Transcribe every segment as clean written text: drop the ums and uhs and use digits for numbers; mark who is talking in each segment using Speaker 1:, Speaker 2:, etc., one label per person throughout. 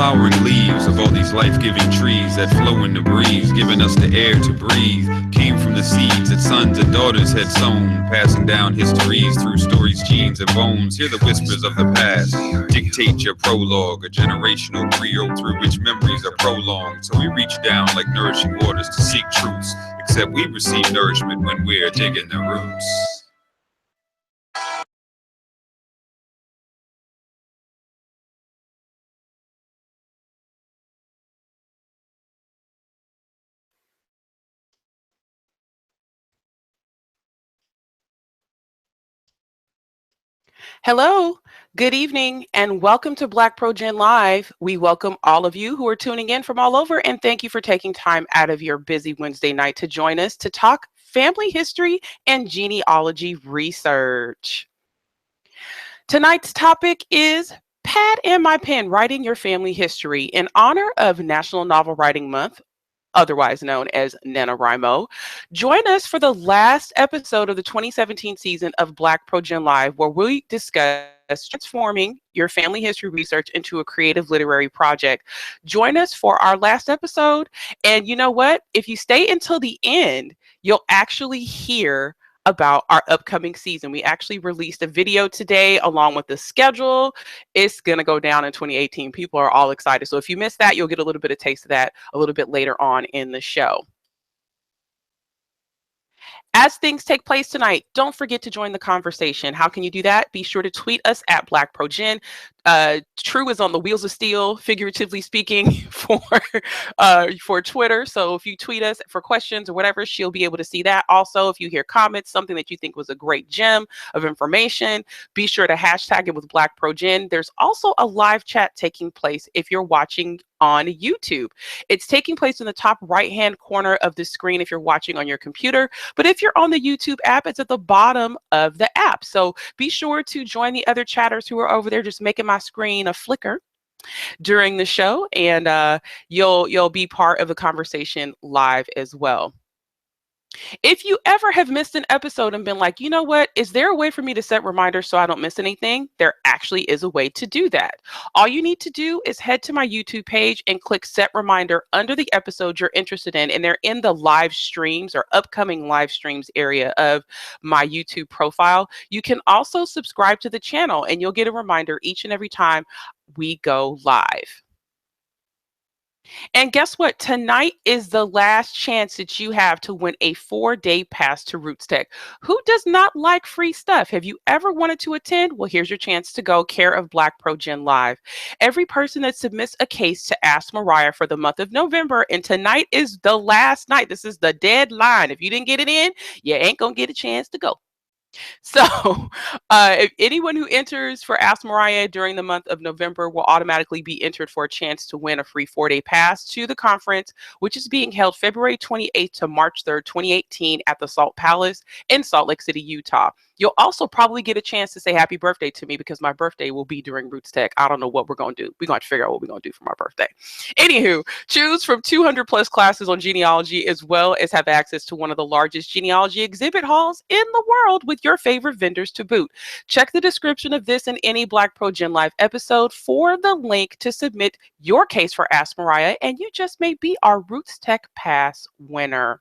Speaker 1: flowering leaves of all these life-giving trees that flow in the breeze, giving us the air to breathe, came from the seeds that sons and daughters had sown, passing down histories through stories, genes, and bones. Hear the whispers of the past, dictate your prologue, a generational griot through which memories are prolonged. So we reach down like nourishing waters to seek truths, except we receive nourishment when we're digging the roots.
Speaker 2: Hello, good evening, and welcome to BlackProGen Live. We welcome all of you who are tuning in from all over, and thank you for taking time out of your busy Wednesday night to join us to talk family history and genealogy research. Tonight's topic is Pad and My Pen, Writing Your Family History. In honor of National Novel Writing Month, otherwise known as NaNoWRIMO. Join us for the last episode of the 2017 season of BlackProGen Live, where we discuss transforming your family history research into a creative literary project. Join us for our last episode. And you know what? If you stay until the end, you'll actually hear about our upcoming season. We actually released a video today along with the schedule. It's going to go down in 2018. People are all excited. So if you missed that, you'll get a little bit of taste of that a little bit later on in the show. As things take place tonight, don't forget to join the conversation. How can you do that? Be sure to tweet us at BlackProGen. True is on the wheels of steel, figuratively speaking, for Twitter. So if you tweet us for questions or whatever, she'll be able to see that. Also, if you hear comments, something that you think was a great gem of information, be sure to hashtag it with BlackProGen. There's also a live chat taking place if you're watching on YouTube. It's taking place in the top right-hand corner of the screen if you're watching on your computer. But if you're on the YouTube app, it's at the bottom of the app. So be sure to join the other chatters who are over there, just making my screen a flicker during the show, and you'll be part of the conversation live as well. If you ever have missed an episode and been like, you know what, is there a way for me to set reminders so I don't miss anything? There actually is a way to do that. All you need to do is head to my YouTube page and click set reminder under the episode you're interested in. And they're in the live streams or upcoming live streams area of my YouTube profile. You can also subscribe to the channel and you'll get a reminder each and every time we go live. And guess what? Tonight is the last chance that you have to win a 4-day pass to Roots Tech. Who does not like free stuff? Have you ever wanted to attend? Well, here's your chance to go, care of BlackProGen Live. Every person that submits a case to Ask Mariah for the month of November, and tonight is the last night. This is the deadline. If you didn't get it in, you ain't going to get a chance to go. So if anyone who enters for Ask Mariah during the month of November will automatically be entered for a chance to win a free 4-day pass to the conference, which is being held February 28th to March 3rd, 2018 at the Salt Palace in Salt Lake City, Utah. You'll also probably get a chance to say happy birthday to me because my birthday will be during Roots Tech. I don't know what we're going to do. We're going to figure out what we're going to do for my birthday. Anywho, choose from 200 plus classes on genealogy, as well as have access to one of the largest genealogy exhibit halls in the world with your favorite vendors to boot. Check the description of this and any BlackProGen Live episode for the link to submit your case for Ask Mariah, and you just may be our Roots Tech Pass winner.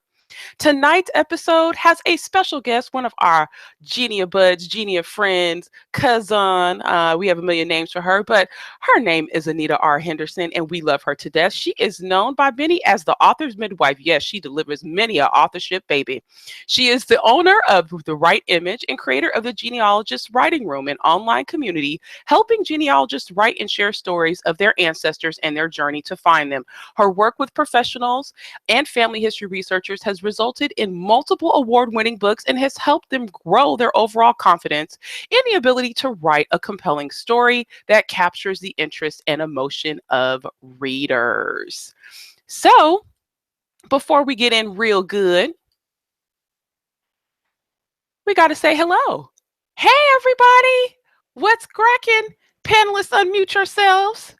Speaker 2: Tonight's episode has a special guest, one of our Genia buds, Genia friends, cousin. We have a million names for her, but her name is Anita R. Henderson, and we love her to death. She is known by many as the author's midwife. Yes, she delivers many a authorship baby. She is the owner of The Right Image and creator of the Genealogist Writing Room, an online community helping genealogists write and share stories of their ancestors and their journey to find them. Her work with professionals and family history researchers has resulted in multiple award-winning books and has helped them grow their overall confidence in the ability to write a compelling story that captures the interest and emotion of readers. So, before we get in real good, we got to say hello. Hey, everybody. What's cracking? Panelists, unmute yourselves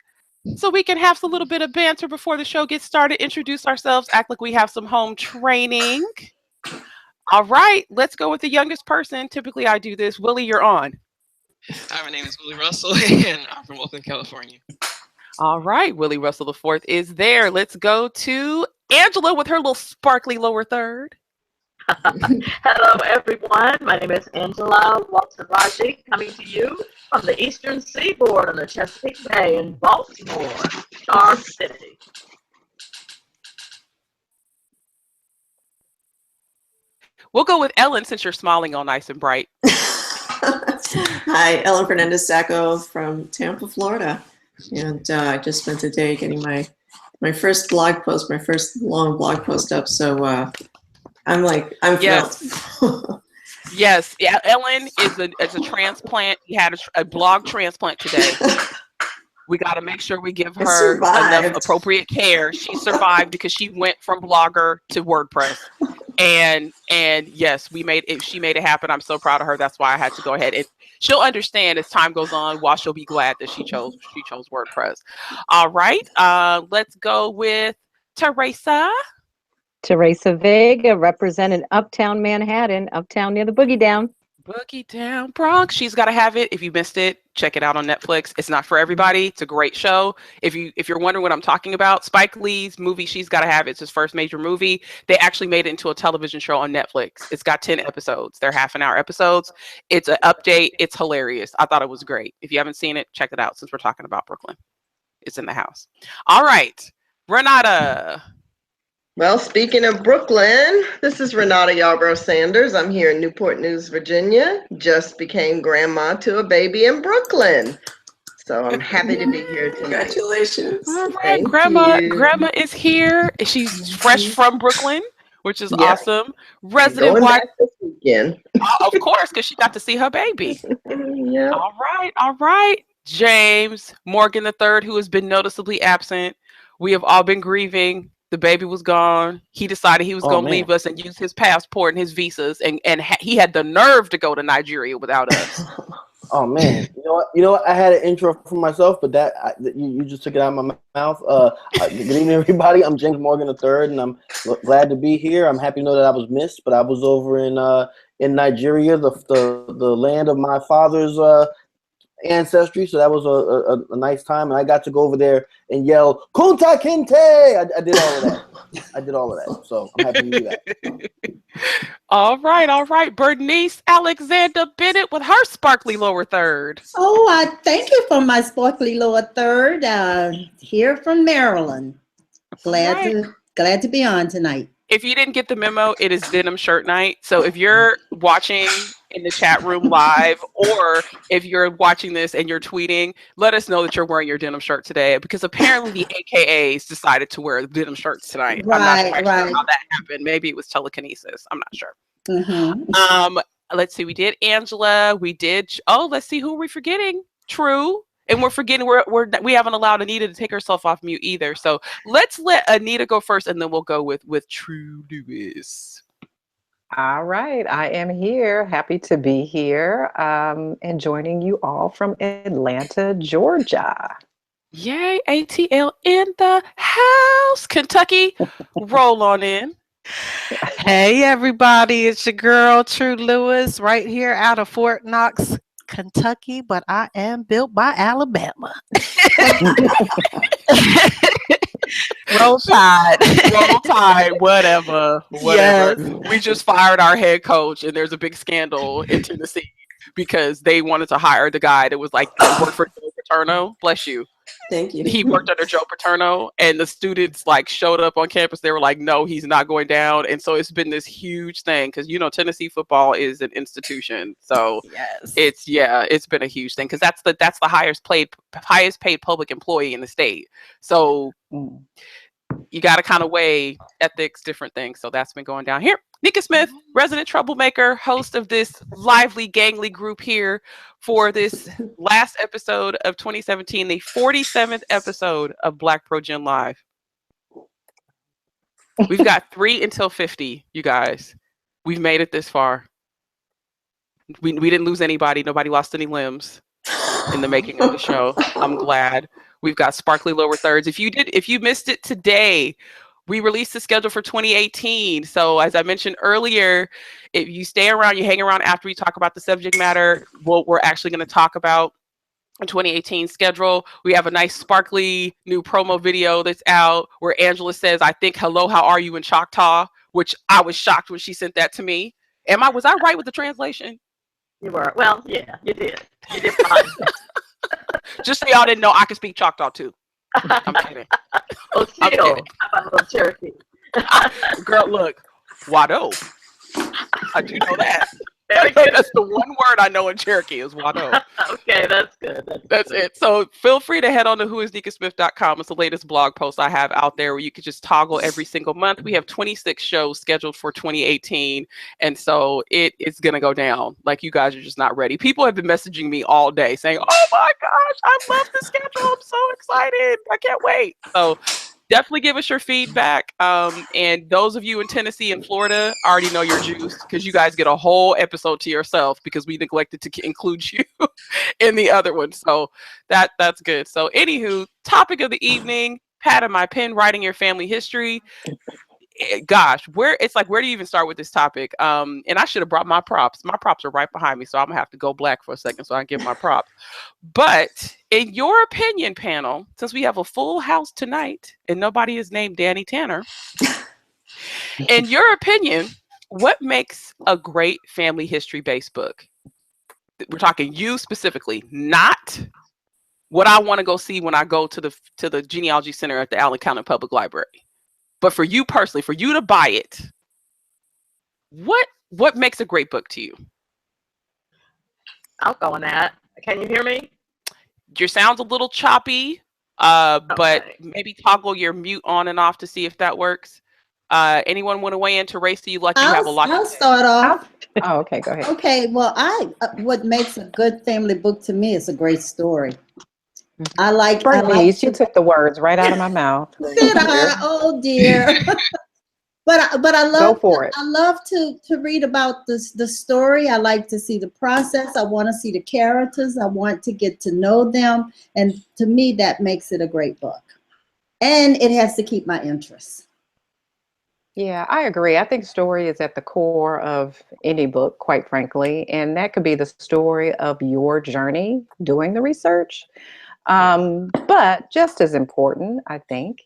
Speaker 2: so we can have a little bit of banter before the show gets started. Introduce ourselves, act like we have some home training. All right, let's go with the youngest person. Typically, I do this. Willie, you're on.
Speaker 3: Hi, my name is Willie Russell, and I'm from Oakland, California.
Speaker 2: All right, Willie Russell the fourth is there. Let's go to Angela with her little sparkly lower third.
Speaker 3: Hello, everyone. My name is Angela Walteraji, coming to you from the Eastern Seaboard on the Chesapeake Bay in Baltimore, Star City.
Speaker 2: We'll go with Ellen since you're smiling all nice and bright.
Speaker 4: Hi, Ellen Fernandez-Sacco from Tampa, Florida. And I just spent a day getting my first blog post, my first long blog post up. So I'm
Speaker 2: Yes.
Speaker 4: thrilled.
Speaker 2: Yes, yeah, Ellen is a transplant. He had a blog transplant today. We got to make sure we give her enough appropriate care. She survived because she went from Blogger to WordPress. And yes, she made it happen. I'm so proud of her. That's why I had to go ahead, and she'll understand as time goes on why she'll be glad that she chose WordPress. All right. Let's go with Teresa.
Speaker 5: Teresa Vega, representing Uptown Manhattan, uptown near the Boogie Down.
Speaker 2: Boogie Down Bronx. She's got to have it. If you missed it, check it out on Netflix. It's not for everybody. It's a great show. If you're wondering what I'm talking about, Spike Lee's movie She's Gotta Have It. It's his first major movie. They actually made it into a television show on Netflix. It's got 10 episodes. They're half-an-hour episodes. It's an update. It's hilarious. I thought it was great. If you haven't seen it, check it out since we're talking about Brooklyn. It's in the house. All right. Renata.
Speaker 6: Well, speaking of Brooklyn, this is Renata Yarbrough Sanders. I'm here in Newport News, Virginia. Just became grandma to a baby in Brooklyn. So I'm happy to be here tonight.
Speaker 4: Congratulations.
Speaker 2: All right, Grandma is here. She's fresh from Brooklyn, which is awesome. Resident wife.
Speaker 6: This weekend.
Speaker 2: Of course, because she got to see her baby.
Speaker 6: Yeah.
Speaker 2: All right. James Morgan III, who has been noticeably absent. We have all been grieving. The baby was gone. He decided he was going to leave us and use his passport and his visas, and he had the nerve to go to Nigeria without us.
Speaker 7: Oh man, you know what? I had an intro for myself, but you just took it out of my mouth. Good evening, everybody. I'm James Morgan III, and I'm glad to be here. I'm happy to know that I was missed, but I was over in Nigeria, the land of my father's ancestry, so that was a nice time, and I got to go over there and yell "Kunta Kinte." I did all of that. So I'm happy to do that.
Speaker 2: All right. Bernice Alexander Bennett with her sparkly lower third.
Speaker 8: Oh, I thank you for my sparkly lower third. Here from Maryland. Glad to be on tonight.
Speaker 2: If you didn't get the memo, it is denim shirt night. So if you're watching in the chat room live, or if you're watching this and you're tweeting, let us know that you're wearing your denim shirt today, because apparently the AKAs decided to wear denim shirts tonight. I'm not sure how that happened. Maybe it was telekinesis. I'm not sure.
Speaker 8: Mm-hmm.
Speaker 2: Let's see. We did Angela. We did. Oh, let's see. Who are we forgetting? True. And we're forgetting we haven't allowed Anita to take herself off mute either. So let's let Anita go first, and then we'll go with True Lewis.
Speaker 9: All right, I am here. Happy to be here, and joining you all from Atlanta, Georgia.
Speaker 2: Yay, ATL in the house. Kentucky, roll on in.
Speaker 10: Hey, everybody. It's your girl, True Lewis, right here out of Fort Knox, Kentucky, but I am built by Alabama. Roll Tide,
Speaker 2: whatever. Yes. We just fired our head coach, and there's a big scandal in Tennessee because they wanted to hire the guy that was like worked for Joe Paterno. Bless you.
Speaker 4: Thank you.
Speaker 2: He worked under Joe Paterno, and the students like showed up on campus. They were like, no, he's not going down. And so it's been this huge thing because, Tennessee football is an institution. So it's been a huge thing because that's the highest paid public employee in the state. So you got to kind of weigh ethics, different things. So that's been going down here. Nika Smith, resident troublemaker, host of this lively, gangly group here for this last episode of 2017, the 47th episode of BlackProGen Live. We've got 3 until 50, you guys. We've made it this far. We didn't lose anybody. Nobody lost any limbs in the making of the show. I'm glad. We've got sparkly lower thirds. If you missed it today, we released the schedule for 2018. So as I mentioned earlier, if you stay around, you hang around after we talk about the subject matter, what we're actually going to talk about 2018 schedule. We have a nice sparkly new promo video that's out where Angela says, I think, hello, how are you in Choctaw, which I was shocked when she sent that to me. Was I right with the translation?
Speaker 3: You were. Well, yeah, you did. You did fine.
Speaker 2: Just so y'all didn't know, I can speak Choctaw too. I'm kidding.
Speaker 3: Oh,
Speaker 2: I'm kidding.
Speaker 3: how about a little Cherokee?
Speaker 2: Girl, look, Wado. I do know that.
Speaker 3: Very good.
Speaker 2: That's the one word I know in Cherokee is Wado.
Speaker 3: Okay, that's good.
Speaker 2: That's it. So feel free to head on to whoisnikasmith.com. It's the latest blog post I have out there where you can just toggle every single month. We have 26 shows scheduled for 2018. And so it is going to go down. Like, you guys are just not ready. People have been messaging me all day saying, oh my gosh, I love the schedule. I'm so excited. I can't wait. So definitely give us your feedback. And those of you in Tennessee and Florida already know your juice, because you guys get a whole episode to yourself because we neglected to include you in the other one. So that's good. So anywho, topic of the evening, pad of my pen, writing your family history. Gosh, where do you even start with this topic? And I should have brought my props. My props are right behind me, so I'm gonna have to go black for a second so I can get my props. But in your opinion, panel, since we have a full house tonight and nobody is named Danny Tanner, in your opinion, what makes a great family history based book? We're talking you specifically, not what I want to go see when I go to the Genealogy Center at the Allen County Public Library. But for you personally, for you to buy it, what makes a great book to you?
Speaker 3: I'll go on that. Can you hear me?
Speaker 2: Your sound's a little choppy, but maybe toggle your mute on and off to see if that works. Anyone want to weigh in? Teresa, you have a lot.
Speaker 8: I'll start off.
Speaker 9: Oh, okay, go ahead.
Speaker 8: Okay, well, what makes a good family book to me is a great story.
Speaker 9: You took the words right out of my mouth.
Speaker 8: Did I? Oh dear. but I love.
Speaker 9: Go for it.
Speaker 8: I love to read about the story. I like to see the process. I want to see the characters. I want to get to know them, and to me, that makes it a great book. And it has to keep my interest.
Speaker 9: Yeah, I agree. I think story is at the core of any book, quite frankly, and that could be the story of your journey doing the research. But just as important, I think,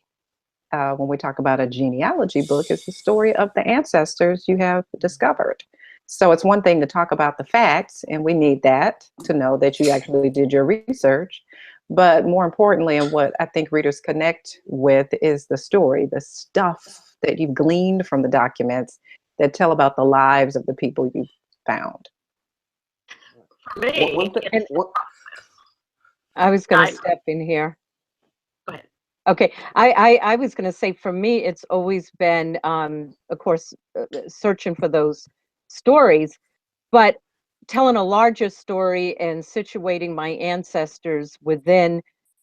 Speaker 9: when we talk about a genealogy book, is the story of the ancestors you have discovered. So it's one thing to talk about the facts, and we need that to know that you actually did your research. But more importantly, and what I think readers connect with, is the story, the stuff that you've gleaned from the documents that tell about the lives of the people you've found.
Speaker 3: For me,
Speaker 5: I was going to step in here.
Speaker 3: Go ahead.
Speaker 5: Okay, I was going to say, for me, it's always been, of course, searching for those stories, but telling a larger story and situating my ancestors within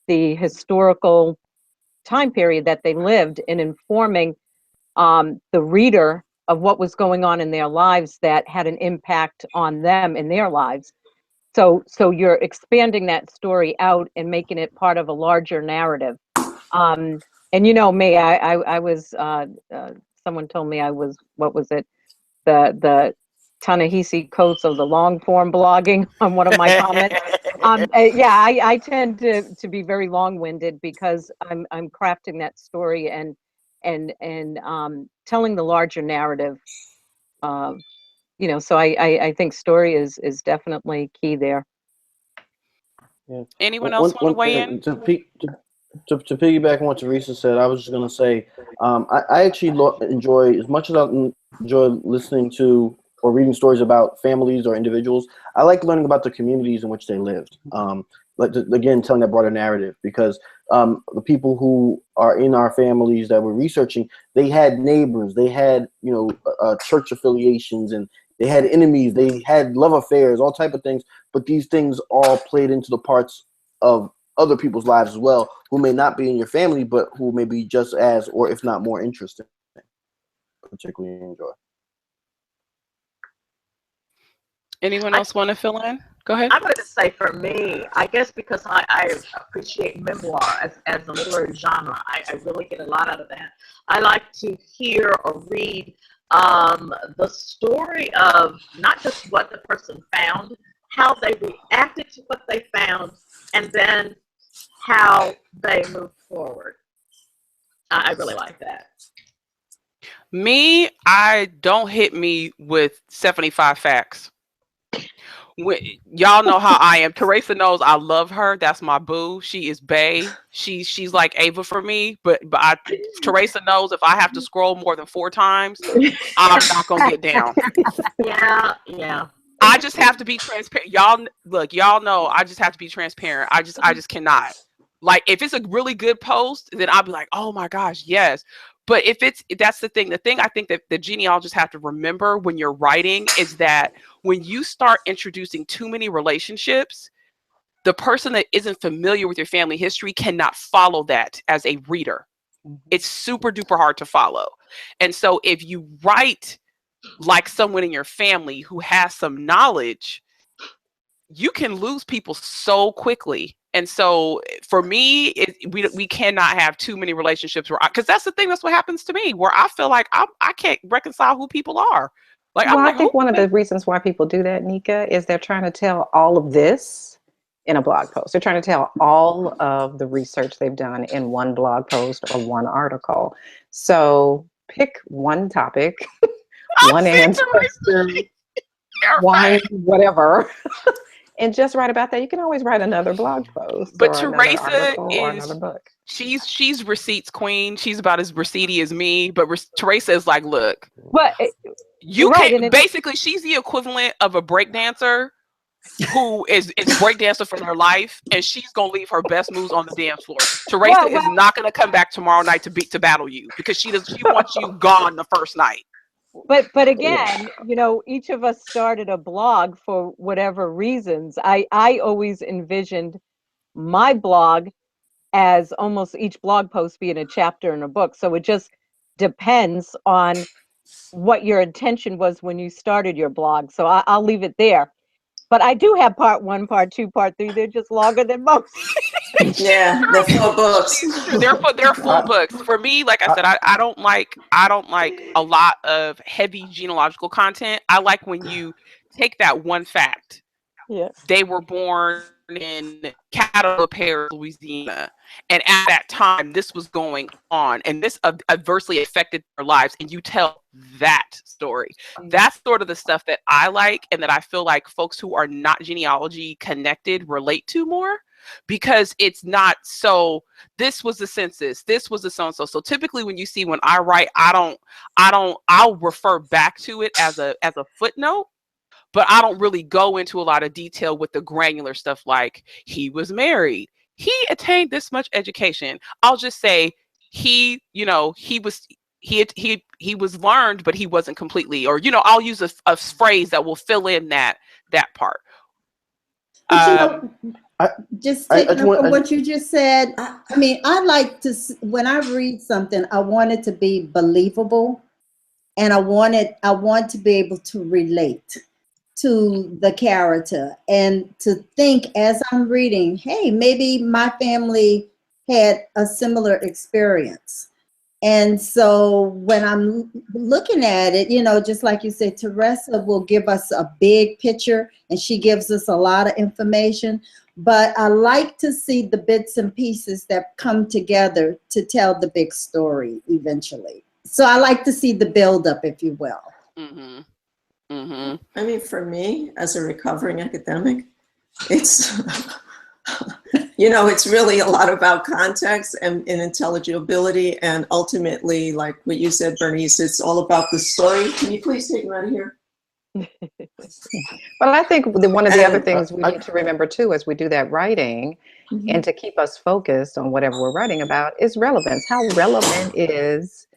Speaker 5: the historical time period that they lived, and informing the reader of what was going on in their lives that had an impact on them in their lives. So you're expanding that story out and making it part of a larger narrative. And you know me, I was, someone told me I was, what was it? The Ta-Nehisi Coates of the long form blogging on one of my comments. Yeah, I tend to be very long-winded because I'm crafting that story and telling the larger narrative. You know, so I think story is definitely key there.
Speaker 7: Yeah.
Speaker 2: Anyone else want to weigh in?
Speaker 7: To piggyback on what Teresa said, I was just going to say, I actually enjoy, as much as I enjoy listening to or reading stories about families or individuals, I like learning about the communities in which they lived. Again, telling that broader narrative, because the people who are in our families that we're researching, they had neighbors, they had, church affiliations, and they had enemies, they had love affairs, all type of things. But these things all played into the parts of other people's lives as well, who may not be in your family, but who may be just as, or if not more interesting, particularly enjoy.
Speaker 2: Anyone else want to fill in? Go ahead.
Speaker 3: I'm going to say, for me, I guess because I appreciate memoir as a literary genre, I really get a lot out of that. I like to hear or read the story of not just what the person found, how they reacted to what they found, and then how they move forward. I really like that.
Speaker 2: Me, I don't hit me with 75 facts. Y'all know how I am. Teresa knows I love her. That's my boo. She is bae. She's like Ava for me. But Teresa knows if I have to scroll more than 4 times, I'm not gonna get down.
Speaker 3: Yeah.
Speaker 2: I just have to be transparent. Y'all know I just have to be transparent. I just cannot. Like, if it's a really good post, then I'll be like, oh my gosh, yes. But that's the thing. The thing I think that the genealogists have to remember when you're writing is that when you start introducing too many relationships, the person that isn't familiar with your family history cannot follow that as a reader. It's super duper hard to follow. And so if you write like someone in your family who has some knowledge, you can lose people so quickly. And so for me, we cannot have too many relationships where, because that's the thing, that's what happens to me, where I feel like I can't reconcile who people are. Like,
Speaker 9: well,
Speaker 2: I'm like,
Speaker 9: I think one of the reasons why people do that, Nika, is they're trying to tell all of this in a blog post. They're trying to tell all of the research they've done in one blog post or one article. So pick one topic, one ancestor, one whatever, and just write about that. You can always write another blog post,
Speaker 2: but
Speaker 9: or
Speaker 2: Teresa
Speaker 9: another article or
Speaker 2: is
Speaker 9: another book.
Speaker 2: She's receipts queen. She's about as receipty as me. But Teresa is like, look, you can't. Basically, she's the equivalent of a breakdancer who is breakdancer for their life, and she's gonna leave her best moves on the dance floor. Teresa is not gonna come back tomorrow night to battle you, because she wants you gone the first night.
Speaker 5: But again, you know, each of us started a blog for whatever reasons. I always envisioned my blog as almost each blog post being a chapter in a book. So it just depends on what your intention was when you started your blog. So I'll leave it there. But I do have part 1, part 2, part 3. They're just longer than most.
Speaker 4: Yeah, they're full books.
Speaker 2: They're full books. For me, like I said, I don't like a lot of heavy genealogical content. I like when you take that one fact.
Speaker 5: Yeah.
Speaker 2: They were born in Cattle Parish, Louisiana, and at that time this was going on, and this adversely affected their lives, and you tell that story. That's sort of the stuff that I like, and that I feel like folks who are not genealogy connected relate to more, because it's not so this was the census, this was the so-and-so. So typically when I write, I'll refer back to it as a footnote, but I don't really go into a lot of detail with the granular stuff, like he was married, he attained this much education. I'll just say he was learned, but he wasn't completely, or I'll use a phrase that will fill in that part.
Speaker 8: Just taking up from what you just said, I mean, I like to, when I read something, I want it to be believable, and I want to be able to relate to the character, and to think as I'm reading, hey, maybe my family had a similar experience. And so when I'm looking at it, just like you said, Teresa will give us a big picture, and she gives us a lot of information. But I like to see the bits and pieces that come together to tell the big story eventually. So I like to see the buildup, if you will.
Speaker 2: Mm-hmm. Mm-hmm.
Speaker 4: I mean, for me, as a recovering academic, it's, it's really a lot about context and intelligibility. And ultimately, like what you said, Bernice, it's all about the story. Can you please take him out of here?
Speaker 9: Well, I think one of the other things we need to remember too, as we do that writing, and to keep us focused on whatever we're writing about, is relevance. How relevant is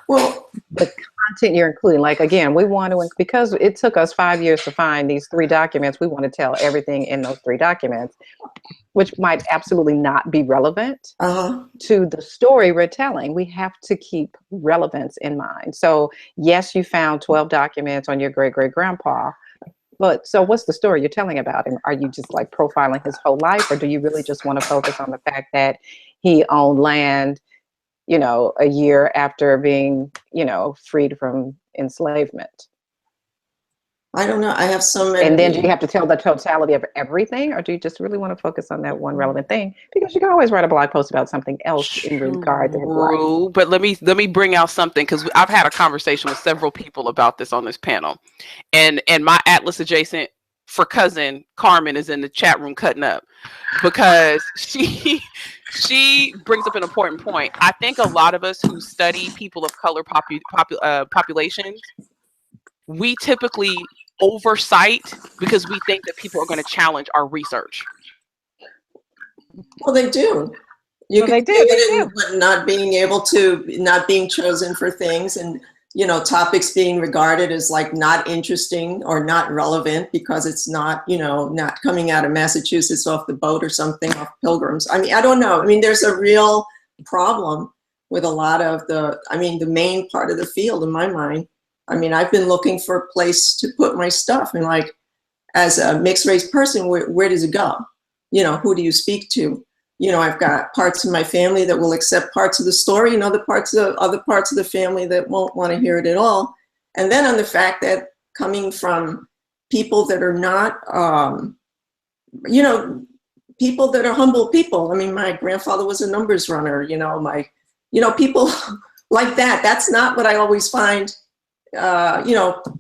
Speaker 9: the content you're including? Like, again, we want to, because it took us 5 years to find these 3 documents, we want to tell everything in those 3 documents, which might absolutely not be relevant to the story we're telling. We have to keep relevance in mind. So yes, you found 12 documents on your great-great-grandpa, but so what's the story you're telling about him? Are you just like profiling his whole life, or do you really just want to focus on the fact that he owned land, a year after being, freed from enslavement?
Speaker 4: I don't know. I have so many.
Speaker 9: And then do you have to tell the totality of everything, or do you just really want to focus on that one relevant thing? Because you can always write a blog post about something else in regard to his life.
Speaker 2: True, but let me bring out something, because I've had a conversation with several people about this on this panel, and my Atlas adjacent for cousin Carmen is in the chat room cutting up, because she brings up an important point. I think a lot of us who study people of color populations, we typically oversight because we think that people are going to challenge our research.
Speaker 4: Well, they do. You
Speaker 5: Well,
Speaker 4: can
Speaker 5: they do,
Speaker 4: see
Speaker 5: they
Speaker 4: it in
Speaker 5: do.
Speaker 4: not being able to, not being chosen for things, and topics being regarded as like not interesting or not relevant because it's not, not coming out of Massachusetts off the boat or something, off Pilgrims. I mean, I don't know. I mean, there's a real problem with a lot of the main part of the field in my mind. I mean, I've been looking for a place to put my stuff, and like, as a mixed race person, where does it go? Who do you speak to? I've got parts of my family that will accept parts of the story, and other parts of the family that won't want to hear it at all. And then on the fact that coming from people that are not, people that are humble people. I mean, my grandfather was a numbers runner, people like that. That's not what I always find,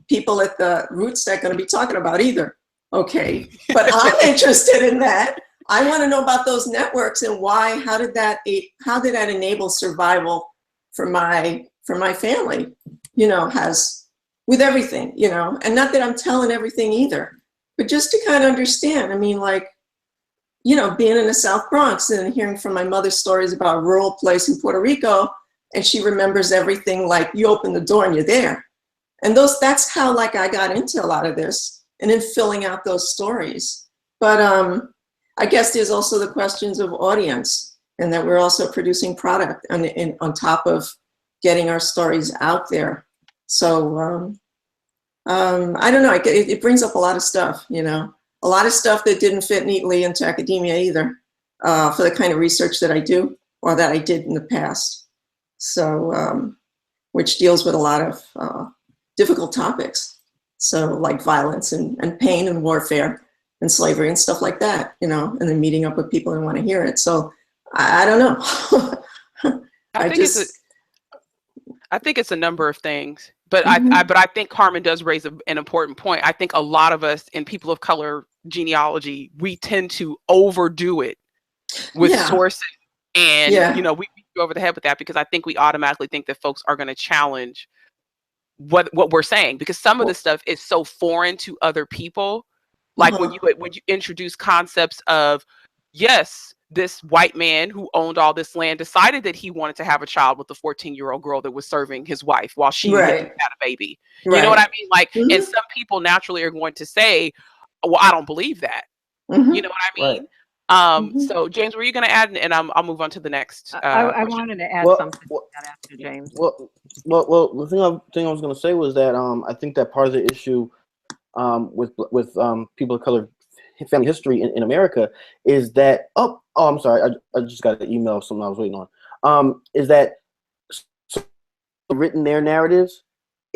Speaker 4: people at the roots that are going to be talking about either. Okay, but I'm interested in that. I want to know about those networks and why. How did that enable survival for my family? Has with everything. And not that I'm telling everything either, but just to kind of understand. I mean, like, being in the South Bronx and hearing from my mother stories about a rural place in Puerto Rico, and she remembers everything like you open the door and you're there. And that's how like I got into a lot of this, and then filling out those stories. But I guess there's also the questions of audience, and that we're also producing product on top of getting our stories out there. So I don't know, it brings up a lot of stuff, a lot of stuff that didn't fit neatly into academia either, for the kind of research that I do or that I did in the past. So, which deals with a lot of difficult topics. So like violence and pain and warfare and slavery and stuff like that, and then meeting up with people who want to hear it. So I don't know.
Speaker 2: I think it's a number of things, but I think Carmen does raise an important point. I think a lot of us in people of color genealogy, we tend to overdo it with sources, and we beat you over the head with that, because I think we automatically think that folks are going to challenge what we're saying, because some of this stuff is so foreign to other people. Like when you introduce concepts of, yes, this white man who owned all this land decided that he wanted to have a child with a 14-year-old girl that was serving his wife while she had a baby. Right. You know what I mean? Like, and some people naturally are going to say, well, I don't believe that. You know what I mean? Right. So James, were you going to add, and I'll move on to the next.
Speaker 5: I wanted to add something to that after James.
Speaker 7: Well, the thing I was going to say was that I think that part of the issue with people of color family history in America is that I'm sorry, I just got an email of something I was waiting on. Is that written their narratives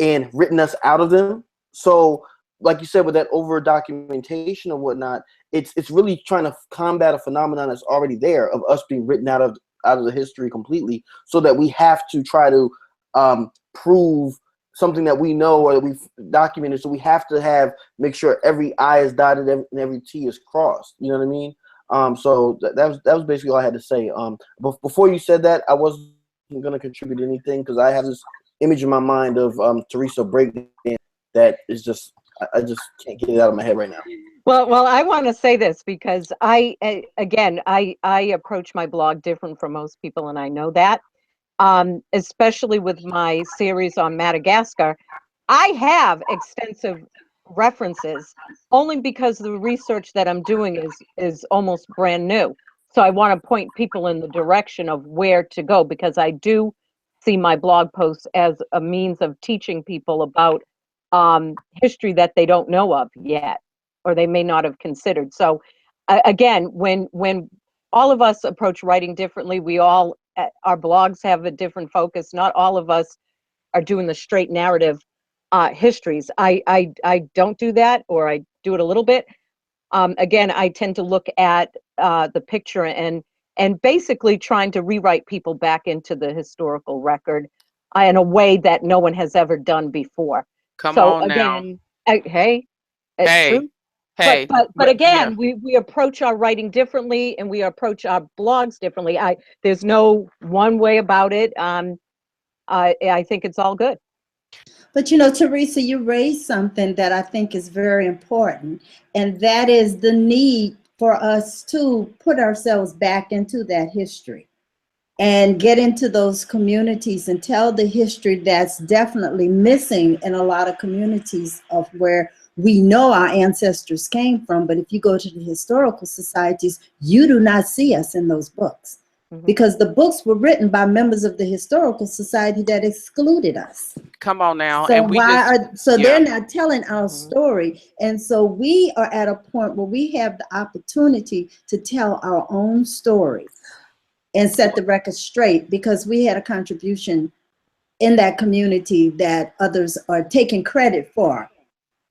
Speaker 7: and written us out of them. So like you said, with that over documentation or whatnot, it's really trying to combat a phenomenon that's already there of us being written out of the history completely, so that we have to try to prove something that we know or that we've documented. So we have to make sure every I is dotted and every T is crossed. You know what I mean? So that was basically all I had to say. But before you said that, I wasn't going to contribute anything because I have this image in my mind of Teresa breakdown that is just, I just can't get it out of my head right now.
Speaker 5: Well, I want to say this because I approach my blog different from most people, and I know that. Especially with my series on Madagascar, I have extensive references only because the research that I'm doing is almost brand new. So I want to point people in the direction of where to go, because I do see my blog posts as a means of teaching people about history that they don't know of yet, or they may not have considered. So again, when all of us approach writing differently, our blogs have a different focus. Not all of us are doing the straight narrative histories. I don't do that, or I do it a little bit. Again, I tend to look at the picture and basically trying to rewrite people back into the historical record in a way that no one has ever done before.
Speaker 2: Come
Speaker 5: So
Speaker 2: on now.
Speaker 5: again, hey, it's
Speaker 2: Hey,
Speaker 5: true.
Speaker 2: hey.
Speaker 5: But
Speaker 2: Yeah.
Speaker 5: again, we approach our writing differently, and we approach our blogs differently. There's no one way about it. I think it's all good.
Speaker 8: But Teresa, you raised something that I think is very important, and that is the need for us to put ourselves back into that history and get into those communities and tell the history that's definitely missing in a lot of communities of where we know our ancestors came from. But if you go to the historical societies, you do not see us in those books, because the books were written by members of the historical society that excluded us.
Speaker 2: Come on now.
Speaker 8: So
Speaker 2: And
Speaker 8: they're not telling our story. And so we are at a point where we have the opportunity to tell our own story and set the record straight, because we had a contribution in that community that others are taking credit for.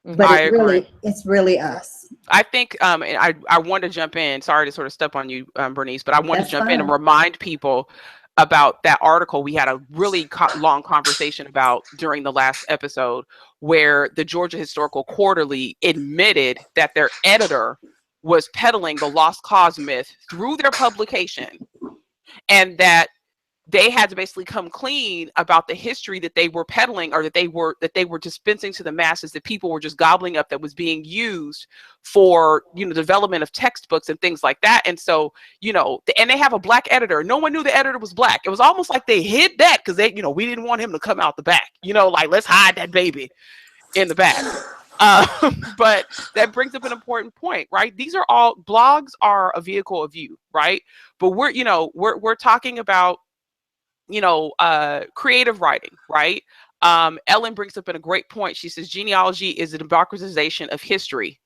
Speaker 8: But
Speaker 2: I agree.
Speaker 8: it's really us.
Speaker 2: I think, and I want to jump in. Sorry to sort of step on you, Bernice, but I want to
Speaker 8: That's
Speaker 2: jump in and
Speaker 8: fine.
Speaker 2: remind people about that article we had a really long conversation about during the last episode, where the Georgia Historical Quarterly admitted that their editor was peddling the lost cause myth through their publication, and that they had to basically come clean about the history that they were peddling, or that they were dispensing to the masses, that people were just gobbling up, that was being used for, development of textbooks and things like that. And so, and they have a Black editor. No one knew the editor was Black. It was almost like they hid that because we didn't want him to come out the back, like, let's hide that baby in the back. But that brings up an important point, right? These are all, blogs are a vehicle of view, right? But we're talking about, creative writing, right? Ellen brings up a great point. She says genealogy is a democratization of history.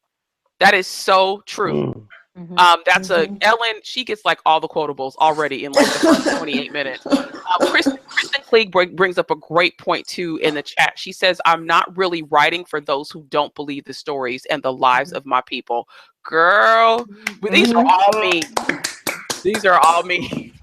Speaker 2: That is so true. That's Ellen. She gets like all the quotables already in like the first 28 minutes. Kristen Klieg brings up a great point too in the chat. She says, "I'm not really writing for those who don't believe the stories and the lives of my people." Girl, but these are all me. These are all me.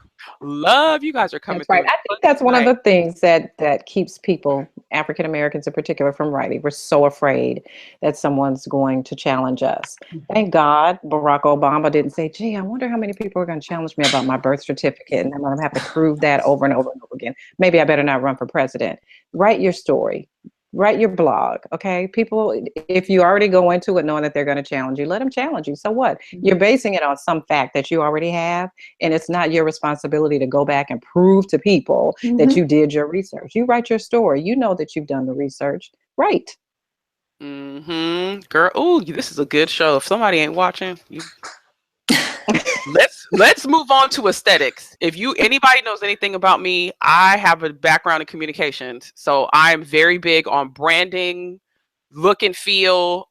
Speaker 2: Love, you guys are coming.
Speaker 9: That's right. I think that's one of the things that keeps people, African Americans in particular, from writing. We're so afraid that someone's going to challenge us. Thank God Barack Obama didn't say, "Gee, I wonder how many people are going to challenge me about my birth certificate, and I'm going to have to prove that over and over and over again. Maybe I better not run for president." Write your story. Write your blog, okay? People, if you already go into it knowing that they're going to challenge you, let them challenge you. So what? You're basing it on some fact that you already have, and it's not your responsibility to go back and prove to people that you did your research. You write your story. You know that you've done the research. Right.
Speaker 2: Girl, oh, this is a good show. If somebody ain't watching, let's move on to aesthetics. If anybody knows anything about me, I have a background in communications, so I'm very big on branding, look and feel.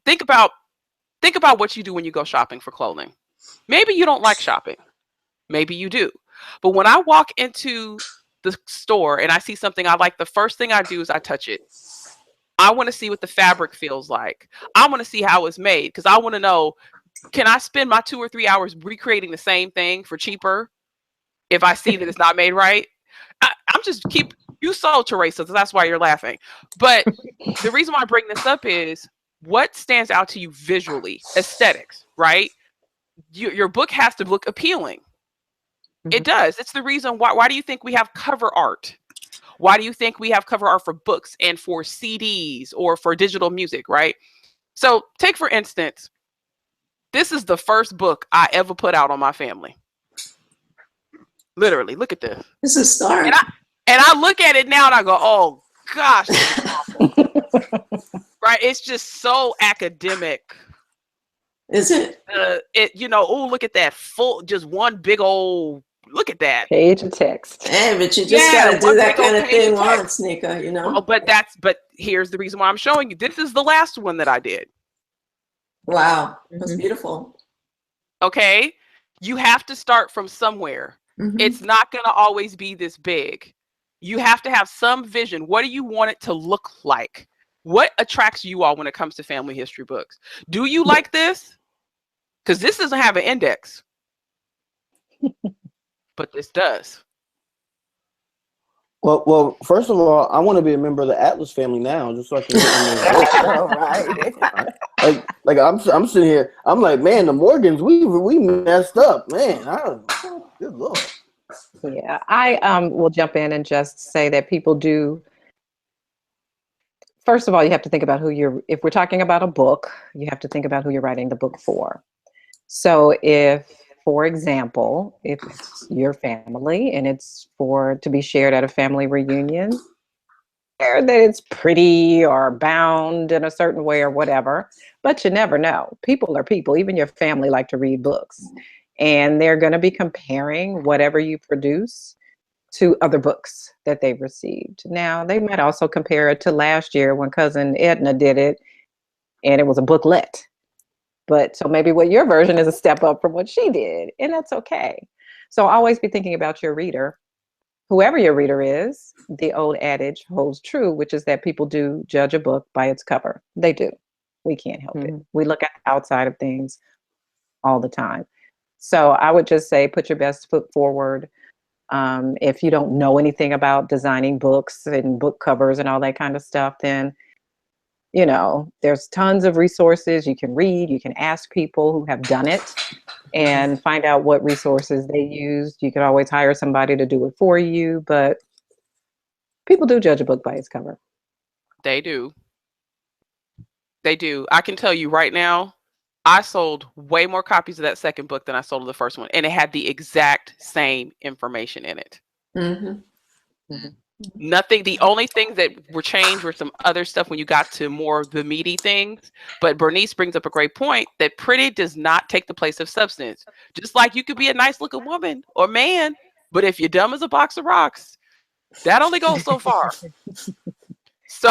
Speaker 2: Think about what you do when you go shopping for clothing. Maybe you don't like shopping, maybe you do, but when I walk into the store and I see something I like, the first thing I do is I touch it. I want to see what the fabric feels like. I want to see how it's made, because I want to know, can I spend my 2 or 3 hours recreating the same thing for cheaper if I see that it's not made right? I'm just you so, Teresa, so that's why you're laughing. But the reason why I bring this up is, what stands out to you visually? Aesthetics, right? Your book has to look appealing. It does. It's the reason why do you think we have cover art? Why do you think we have cover art for books and for CDs or for digital music, right? So take, for instance, this is the first book I ever put out on my family. Literally, look at this.
Speaker 4: This is start.
Speaker 2: And I look at it now and I go, oh gosh, this is awful. Right? It's just so academic.
Speaker 4: Is it?
Speaker 2: Oh, look at that just one big old, look at that
Speaker 9: page of text.
Speaker 4: Hey, but you just gotta do that kind of thing once, Nika,
Speaker 2: But here's the reason why I'm showing you. This is the last one that I did.
Speaker 4: Wow, that's beautiful.
Speaker 2: Okay, you have to start from somewhere. It's not going to always be this big. You have to have some vision. What do you want it to look like? What attracts you all when it comes to family history books? Do you like this? Because this doesn't have an index, but this does.
Speaker 7: Well, first of all, I want to be a member of the Atlas family now, just so I can get
Speaker 6: All right.
Speaker 7: like I'm sitting here. I'm like, man, the Morgans, we messed up, man. Good Lord.
Speaker 9: Yeah, I will jump in and just say that people do. First of all, you have to think about if we're talking about a book, you have to think about who you're writing the book for. So if, for example, if it's your family and it's to be shared at a family reunion, that it's pretty or bound in a certain way or whatever, but you never know. People are people. Even your family like to read books, and they're going to be comparing whatever you produce to other books that they've received. Now, they might also compare it to last year when cousin Edna did it, and it was a booklet. But so maybe what your version is a step up from what she did, and that's okay. So always be thinking about your reader. Whoever your reader is, the old adage holds true, which is that people do judge a book by its cover. They do. We can't help it. We look at the outside of things all the time. So I would just say, put your best foot forward. If you don't know anything about designing books and book covers and all that kind of stuff, then, you know, there's tons of resources you can read. You can ask people who have done it and find out what resources they used. You can always hire somebody to do it for you, but people do judge a book by its cover.
Speaker 2: They do. They do. I can tell you right now, I sold way more copies of that second book than I sold of the first one, and it had the exact same information in it. Nothing. The only things that were changed were some other stuff when you got to more of the meaty things. But Bernice brings up a great point that pretty does not take the place of substance. Just like you could be a nice looking woman or man, but if you're dumb as a box of rocks, that only goes so far. So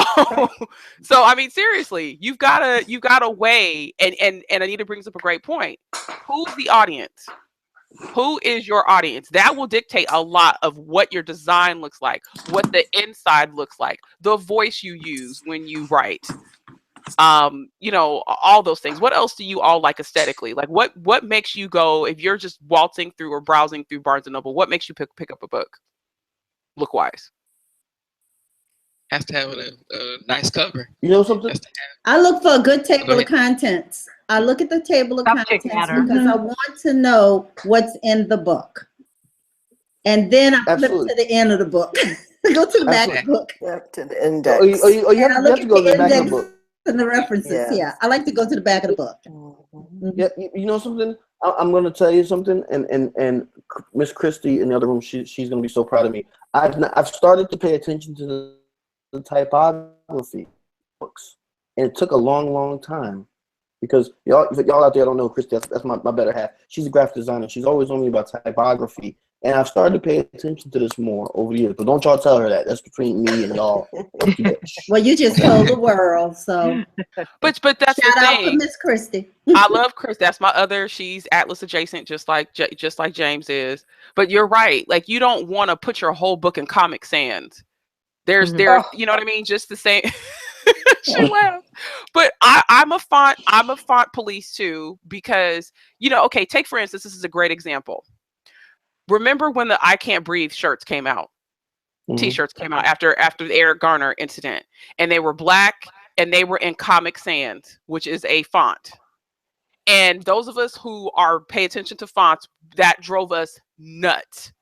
Speaker 2: I mean, seriously, you've got to weigh, and Anita brings up a great point. Who's the audience? Who is your audience? That will dictate a lot of what your design looks like, what the inside looks like, the voice you use when you write, you know, all those things. What else do you all like aesthetically? Like what makes you go, if you're just waltzing through or browsing through Barnes and Noble, what makes you pick up a book look wise?
Speaker 11: Has to have a nice cover.
Speaker 7: You know something?
Speaker 8: I look for a good table of contents. I look at the table of
Speaker 5: Subject
Speaker 8: contents
Speaker 5: matter.
Speaker 8: because I want to know what's in the book. And then I flip to the end of the book. Go to the back of the book.
Speaker 6: To the index.
Speaker 7: You have to go to the back of the book.
Speaker 8: And the references, yeah. I like to go to the back of the book.
Speaker 7: Yeah, you know something? I'm going to tell you something, and Miss Christie in the other room, she's going to be so proud of me. I've started to pay attention to the typography books, and it took a long time because y'all out there don't know Christy. That's my better half. She's a graphic designer. She's always on me about typography, and I've started to pay attention to this more over the years. But don't y'all tell her that. That's between me and y'all.
Speaker 8: Well, you just told the world, so.
Speaker 2: But that's
Speaker 8: shout
Speaker 2: the
Speaker 8: out
Speaker 2: thing.
Speaker 8: to Miss Christy.
Speaker 2: I love Chris. That's my other. She's Atlas adjacent, just like James is. But you're right. Like, you don't want to put your whole book in Comic Sans. There's you know what I mean? Just the same. She laughed. But I'm a font police too, because, you know, okay, take for instance, this is a great example. Remember when the I Can't Breathe shirts came out? T-shirts came out after the Eric Garner incident, and they were black and they were in Comic Sans, which is a font. And those of us who pay attention to fonts, that drove us nuts.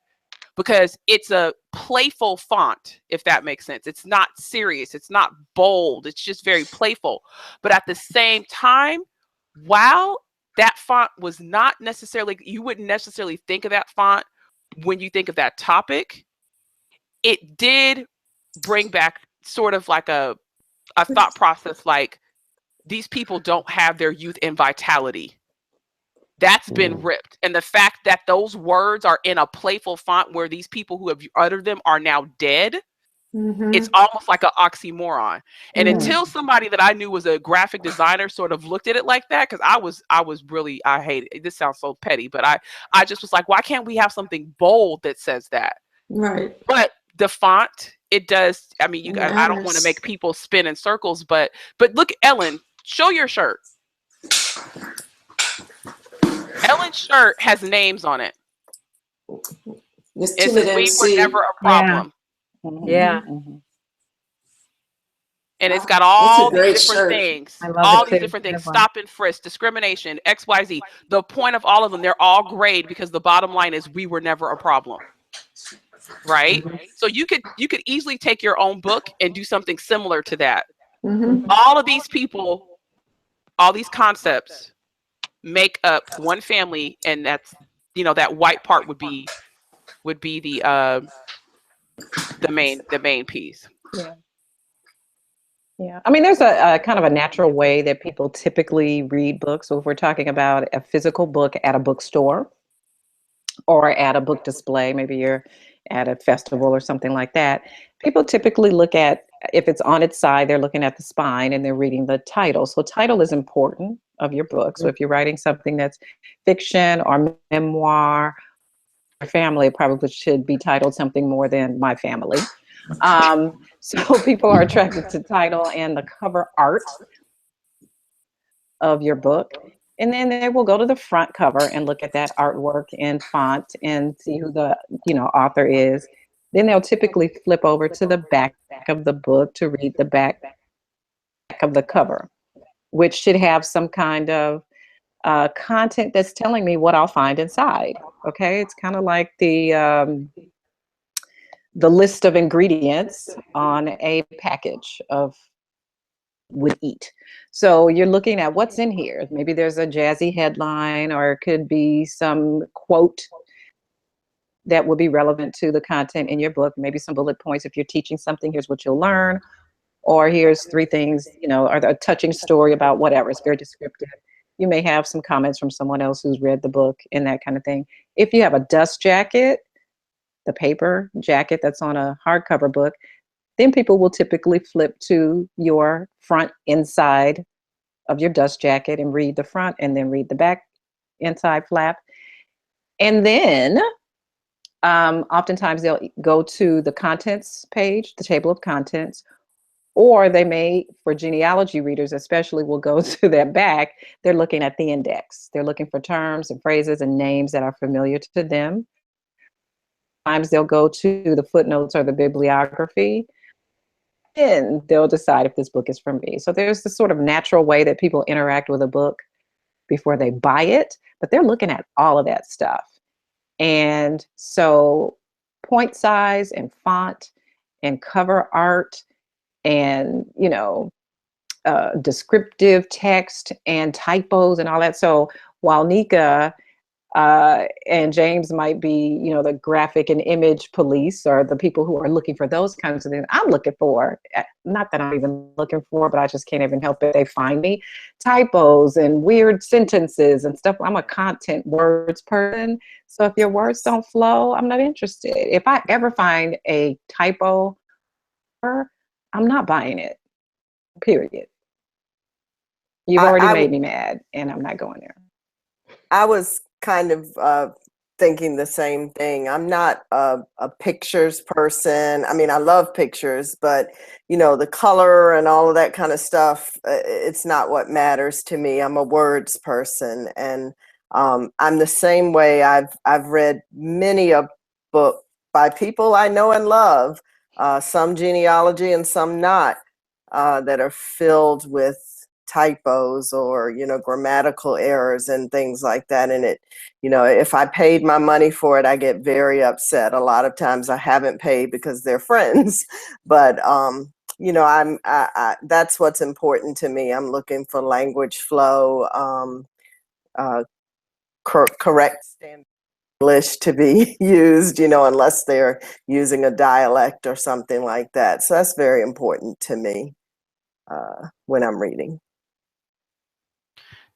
Speaker 2: Because it's a playful font, if that makes sense. It's not serious. It's not bold. It's just very playful. But at the same time, while that font was not necessarily, you wouldn't necessarily think of that font when you think of that topic, it did bring back sort of like a thought process, like, these people don't have their youth and vitality. That's been ripped. And the fact that those words are in a playful font where these people who have uttered them are now dead, it's almost like an oxymoron. And until somebody that I knew was a graphic designer sort of looked at it like that, because I was really, I hate it. This sounds so petty, but I just was like, why can't we have something bold that says that?
Speaker 4: Right.
Speaker 2: But the font, it does. I mean, I don't want to make people spin in circles, but look, Ellen, show your shirt. Ellen's shirt has names on it.
Speaker 4: It's
Speaker 2: we were never a problem.
Speaker 5: Yeah.
Speaker 2: And it's got all these different
Speaker 4: shirt.
Speaker 2: things.
Speaker 5: I love
Speaker 2: All
Speaker 5: it
Speaker 2: these
Speaker 5: too.
Speaker 2: different things.
Speaker 5: Good one.
Speaker 2: Stop and frisk, discrimination, XYZ. The point of all of them, they're all grade because the bottom line is we were never a problem. Right? So you could easily take your own book and do something similar to that. All of these people, all these concepts make up one family, and that's, you know, that white part would be the main piece.
Speaker 9: Yeah. Yeah, I mean, there's a kind of a natural way that people typically read books. So if we're talking about a physical book at a bookstore or at a book display, maybe you're at a festival or something like that, people typically look at, if it's on its side, they're looking at the spine and they're reading the title. So title is important of your book. So if you're writing something that's fiction or memoir, your family, it probably should be titled something more than My Family. So people are attracted to title and the cover art of your book. And then they will go to the front cover and look at that artwork in font and see who the, you know, author is. Then they'll typically flip over to the back of the book to read the back of the cover, which should have some kind of content that's telling me what I'll find inside. Okay, it's kind of like the list of ingredients on a package of would eat. So you're looking at what's in here. Maybe there's a jazzy headline, or it could be some quote that will be relevant to the content in your book. Maybe some bullet points. If you're teaching something, here's what you'll learn. Or here's 3 things, you know, or a touching story about whatever. It's very descriptive. You may have some comments from someone else who's read the book and that kind of thing. If you have a dust jacket, the paper jacket that's on a hardcover book, then people will typically flip to your front inside of your dust jacket and read the front and then read the back inside flap. And then oftentimes they'll go to the contents page, the table of contents, or they may, for genealogy readers especially, will go to that back. They're looking at the index. They're looking for terms and phrases and names that are familiar to them. Sometimes they'll go to the footnotes or the bibliography, and they'll decide if this book is for me. So there's this sort of natural way that people interact with a book before they buy it, but they're looking at all of that stuff. And so point size and font and cover art and, you know, descriptive text and typos and all that. So while Nika and James might be, you know, the graphic and image police or the people who are looking for those kinds of things, I'm looking for, not that I'm even looking for, but I just can't even help it. They find me typos and weird sentences and stuff. I'm a content words person. So if your words don't flow, I'm not interested. If I ever find a typo, I'm not buying it, period. You've already made me mad and I'm not going there.
Speaker 6: I was kind of thinking the same thing. I'm not a pictures person. I mean, I love pictures, but you know, the color and all of that kind of stuff, it's not what matters to me. I'm a words person, and I'm the same way. I've read many a book by people I know and love, some genealogy and some not, that are filled with typos or, you know, grammatical errors and things like that. And it, you know, if I paid my money for it, I get very upset. A lot of times I haven't paid because they're friends, but you know, I that's what's important to me. I'm looking for language flow, correct standard English to be used, you know, unless they're using a dialect or something like that. So that's very important to me when I'm reading.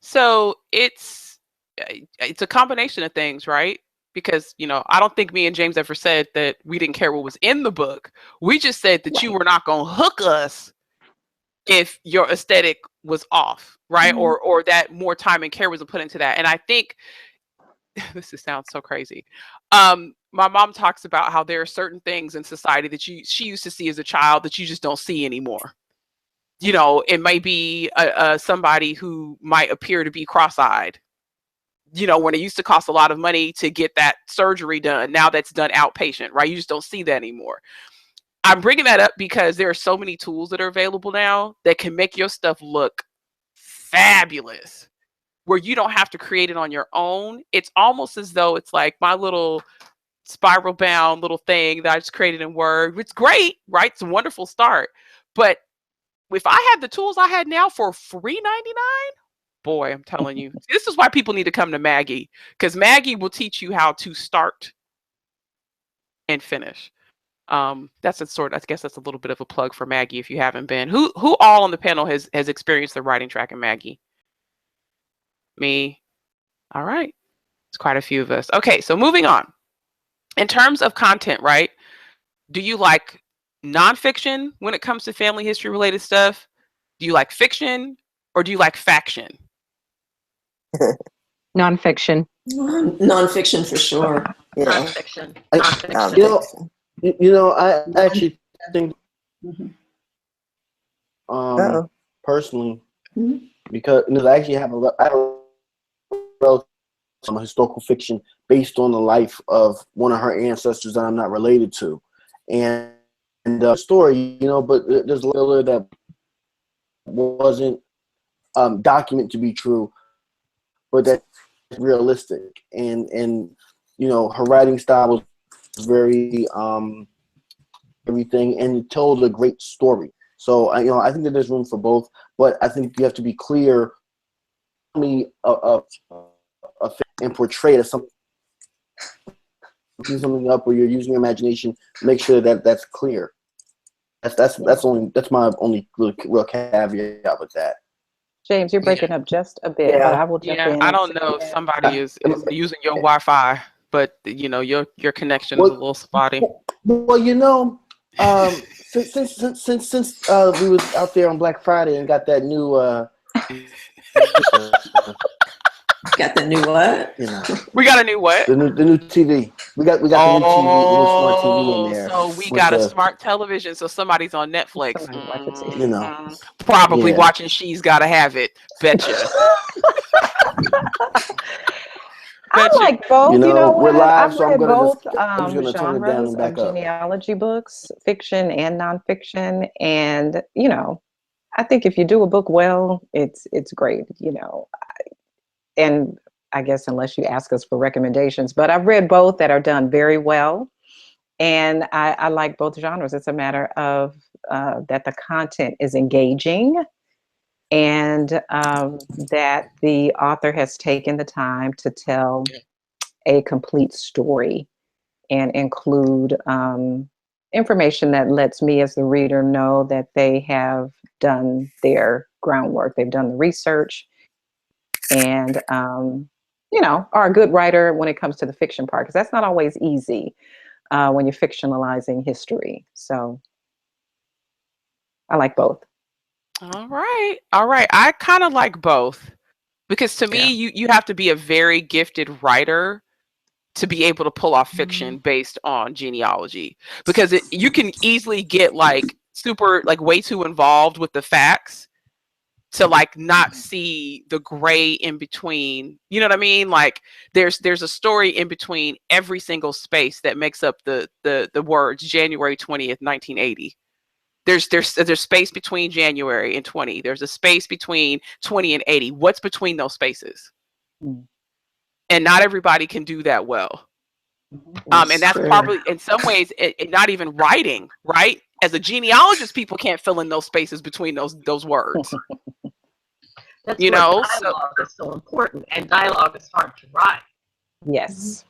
Speaker 2: So it's a combination of things, right? Because, you know, I don't think me and James ever said that we didn't care what was in the book. We just said that you were not going to hook us if your aesthetic was off, right?
Speaker 6: Mm-hmm.
Speaker 2: Or that more time and care was put into that. And I think this sounds so crazy. My mom talks about how there are certain things in society that she used to see as a child that you just don't see anymore. You know, it might be somebody who might appear to be cross-eyed. You know, when it used to cost a lot of money to get that surgery done, now that's done outpatient, right? You just don't see that anymore. I'm bringing that up because there are so many tools that are available now that can make your stuff look fabulous, where you don't have to create it on your own. It's almost as though it's like my little spiral bound little thing that I just created in Word. It's great, right? It's a wonderful start. But if I had the tools I had now for free $99, boy, I'm telling you, this is why people need to come to Maggie, because Maggie will teach you how to start and finish. That's a sort. I guess that's a little bit of a plug for Maggie if you haven't been. Who all on the panel has experienced the writing track in Maggie? Me. All right, it's quite a few of us. Okay, so moving on. In terms of content, right? Do you like nonfiction when it comes to family history related stuff? Do you like fiction or do you like faction?
Speaker 5: Nonfiction.
Speaker 4: Nonfiction for sure.
Speaker 7: Yeah.
Speaker 3: Nonfiction.
Speaker 7: You know, I actually think, personally, because I actually have some historical fiction based on the life of one of her ancestors that I'm not related to, and story, you know, but there's a little that wasn't documented to be true, but that's realistic, and you know, her writing style was very everything, and it told a great story. So you know, I think that there's room for both, but I think you have to be clear and portray it as something up, where you're using your imagination. Make sure that that's clear. That's my only real caveat with that.
Speaker 9: James, you're breaking up just a bit, but I will jump in.
Speaker 2: I don't know if somebody is using your Wi-Fi, but you know, your connection is a little spotty.
Speaker 7: Well, you know, since we was out there on Black Friday and got that new
Speaker 4: got the new what?
Speaker 7: You know,
Speaker 2: we got a new what?
Speaker 7: The new TV. We got the new TV, the new smart TV in there.
Speaker 2: So we got a smart television. So somebody's on Netflix.
Speaker 7: You know,
Speaker 2: probably watching She's Gotta Have It. Betcha.
Speaker 9: I like both. You know what?
Speaker 7: we're live,
Speaker 9: I've
Speaker 7: so
Speaker 9: read both
Speaker 7: I'm gonna turn it down
Speaker 9: genres
Speaker 7: and back
Speaker 9: of
Speaker 7: up.
Speaker 9: genealogy books, fiction and nonfiction, and you know, I think if you do a book well, it's great. You know, and I guess unless you ask us for recommendations, but I've read both that are done very well, and I like both genres. It's a matter of that the content is engaging, and that the author has taken the time to tell a complete story and include information that lets me as the reader know that they have done their groundwork, they've done the research, and you know, are a good writer when it comes to the fiction part, because that's not always easy when you're fictionalizing history. So I like both.
Speaker 2: All right. I kind of like both, because to me, you have to be a very gifted writer to be able to pull off fiction based on genealogy, because you can easily get like super, like way too involved with the facts to like not see the gray in between. You know what I mean? Like there's a story in between every single space that makes up the words January 20th, 1980. There's space between January and 20. There's a space between 20 and 80. What's between those spaces? And not everybody can do that well. And that's probably in some ways it not even writing, right? As a genealogist, people can't fill in those spaces between those words.
Speaker 3: That's
Speaker 2: you know,
Speaker 3: dialogue is so important, and dialogue is hard to write.
Speaker 9: Yes.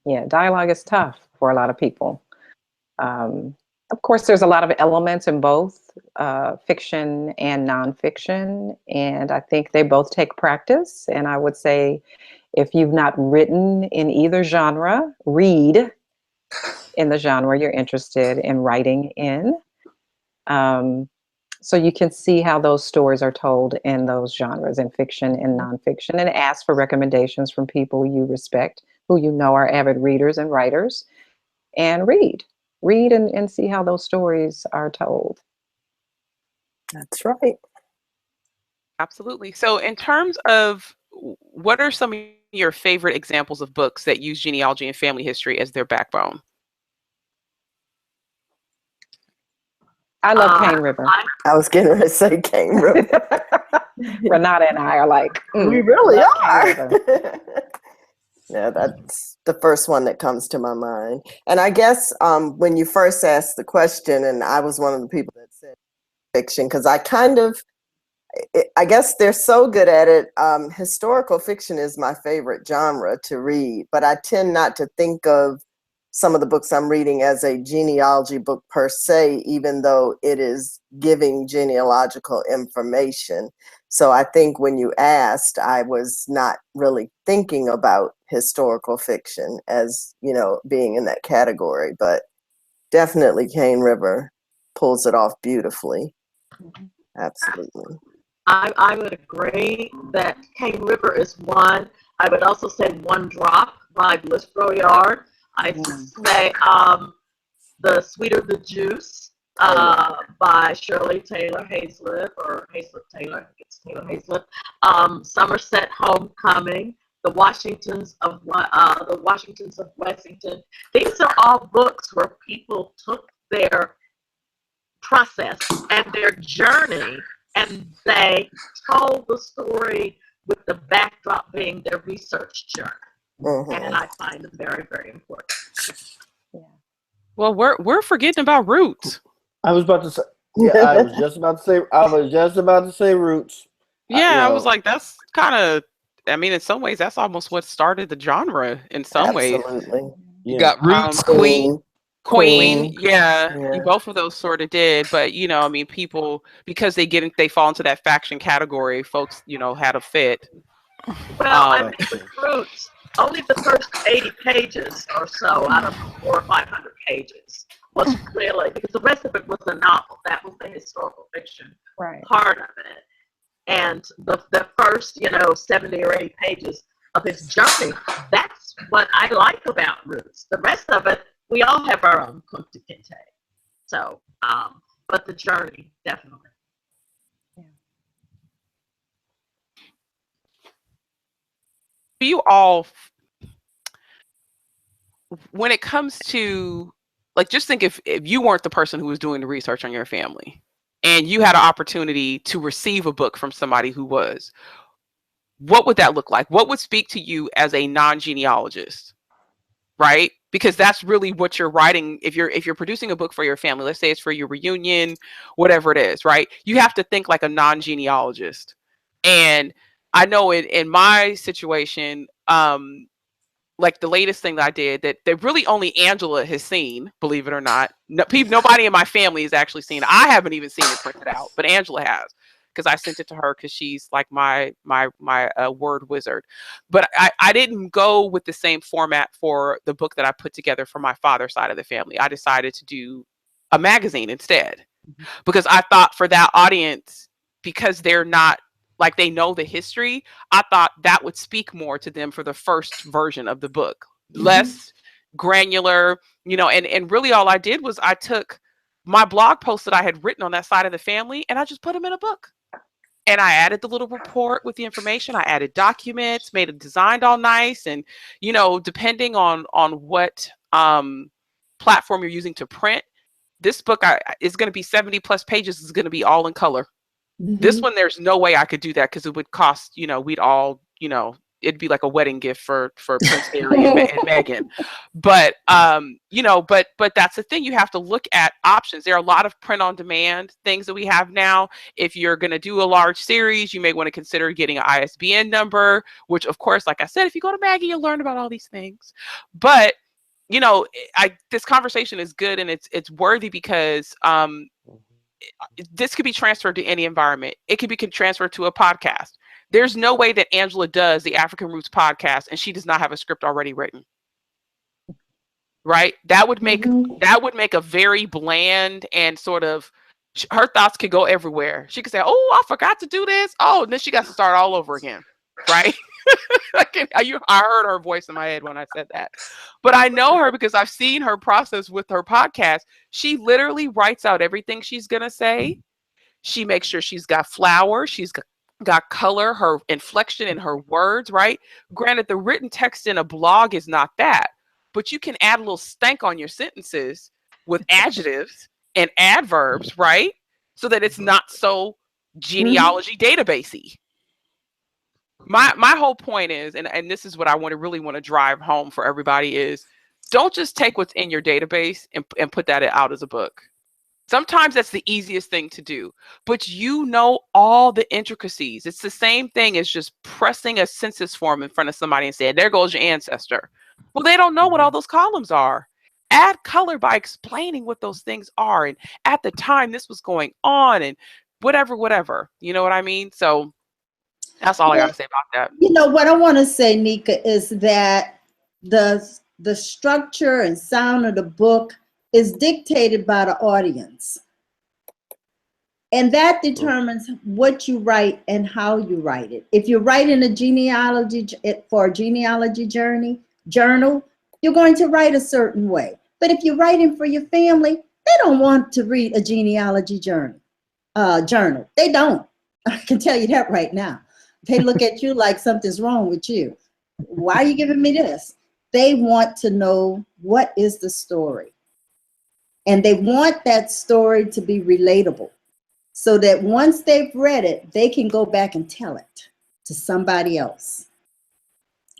Speaker 9: Yeah, dialogue is tough for a lot of people. Of course, there's a lot of elements in both fiction and nonfiction, and I think they both take practice. And I would say, if you've not written in either genre, read in the genre you're interested in writing in. So you can see how those stories are told in those genres, in fiction and nonfiction, and ask for recommendations from people you respect, who you know are avid readers and writers, and read and see how those stories are told.
Speaker 6: That's right.
Speaker 2: Absolutely. So in terms of what are some of your favorite examples of books that use genealogy and family history as their backbone?
Speaker 9: I love Cane River.
Speaker 6: I was getting ready to say Cane River.
Speaker 9: Renata and I are like,
Speaker 6: We really
Speaker 9: love Cane
Speaker 6: are.
Speaker 9: River.
Speaker 6: Yeah, that's the first one that comes to my mind. And I guess when you first asked the question, and I was one of the people that said fiction, because I guess they're so good at it. Historical fiction is my favorite genre to read, but I tend not to think of some of the books I'm reading as a genealogy book per se, even though it is giving genealogical information. So I think when you asked, I was not really thinking about historical fiction as, being in that category, but definitely Cane River pulls it off beautifully. Absolutely.
Speaker 3: I would agree that Cane River is one. I would also say One Drop by Bliss Yard. I'd say The Sweeter the Juice by Shirley Taylor Hazlitt, or Hazlitt Taylor, I think it's Taylor Hazlitt. Somerset Homecoming, The Washingtons of Washington. These are all books where people took their process and their journey, and they told the story with the backdrop being their research journey. And I find them very, very important.
Speaker 9: Yeah.
Speaker 2: Well, we're forgetting about Roots.
Speaker 7: I was about to say. Yeah, I was just about to say Roots.
Speaker 2: Yeah, I was like, that's kind of. I mean, in some ways, that's almost what started the genre. In some ways,
Speaker 6: absolutely.
Speaker 11: You got Roots,
Speaker 2: Queen, yeah, both of those sort of did, but I mean, people, because they fall into that faction category, folks, had a fit.
Speaker 3: Well, I mean, with Roots, only the first 80 pages or so out of 400 or 500 pages was really, because the rest of it was a novel. That was the historical fiction part of it. And the first, 70 or 80 pages of his journey, that's what I like about Roots. The rest of it, we all have our own Kunta Kinte. So, but the journey, definitely.
Speaker 2: You all, when it comes to, like, just think if you weren't the person who was doing the research on your family and you had an opportunity to receive a book from somebody who was, what would that look like? What would speak to you as a non-genealogist, right? Because that's really what you're writing. If you're producing a book for your family, let's say it's for your reunion, whatever it is, right? You have to think like a non-genealogist. And I know in my situation, like the latest thing that I did that really only Angela has seen, believe it or not. Nobody in my family has actually seen it. I haven't even seen it printed out, but Angela has, because I sent it to her because she's like my word wizard. But I didn't go with the same format for the book that I put together for my father's side of the family. I decided to do a magazine instead, because I thought for that audience, because they're not, like, they know the history, I thought that would speak more to them for the first version of the book. Less granular, and really all I did was I took my blog posts that I had written on that side of the family and I just put them in a book. And I added the little report with the information. I added documents, made it designed all nice. And, depending on what platform you're using to print, this book is going to be 70 plus pages. Is going to be all in color. This one, there's no way I could do that because it would cost, we'd all, it'd be like a wedding gift for Prince Harry and Meghan. But, but that's the thing. You have to look at options. There are a lot of print on demand things that we have now. If you're going to do a large series, you may want to consider getting an ISBN number, which, of course, like I said, if you go to Maggie, you'll learn about all these things. But, this conversation is good and it's worthy because, this could be transferred to any environment. It could be transferred to a podcast. There's no way that Angela does the African Roots podcast and she does not have a script already written. Right? That would make a very bland and sort of Her thoughts could go everywhere. She could say, "Oh, I forgot to do this." Oh, and then she got to start all over again, right? I heard her voice in my head when I said that. But I know her because I've seen her process with her podcast. She literally writes out everything she's going to say. She makes sure she's got flower, she's got color, her inflection in her words, right? Granted, the written text in a blog is not that, but you can add a little stank on your sentences with adjectives and adverbs, right? So that it's not so genealogy databasey. My whole point is, and this is what I really want to drive home for everybody is, don't just take what's in your database and put that out as a book. Sometimes that's the easiest thing to do, but you know all the intricacies. It's the same thing as just pressing a census form in front of somebody and saying, "There goes your ancestor." Well, they don't know what all those columns are. Add color by explaining what those things are. And at the time this was going on and whatever. You know what I mean? So that's all I got to say about that.
Speaker 8: You know, what I want to say, Nika, is that the structure and sound of the book is dictated by the audience. And that determines what you write and how you write it. If you're writing a genealogy for a genealogy journal, you're going to write a certain way. But if you're writing for your family, they don't want to read a genealogy journal. They don't. I can tell you that right now. They look at you like something's wrong with you. Why are you giving me this? They want to know, what is the story? And they want that story to be relatable, so that once they've read it, they can go back and tell it to somebody else.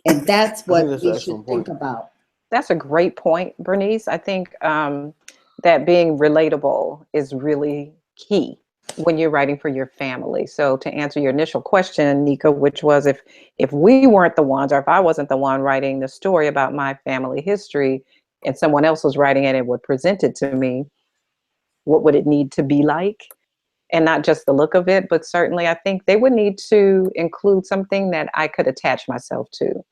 Speaker 8: And that's what we should think about.
Speaker 9: That's a great point, Bernice. I think that being relatable is really key when you're writing for your family. So to answer your initial question, Nika, which was if we weren't the ones, or if I wasn't the one writing the story about my family history and someone else was writing it and would present it to me, what would it need to be like? And not just the look of it, but certainly I think they would need to include something that I could attach myself to.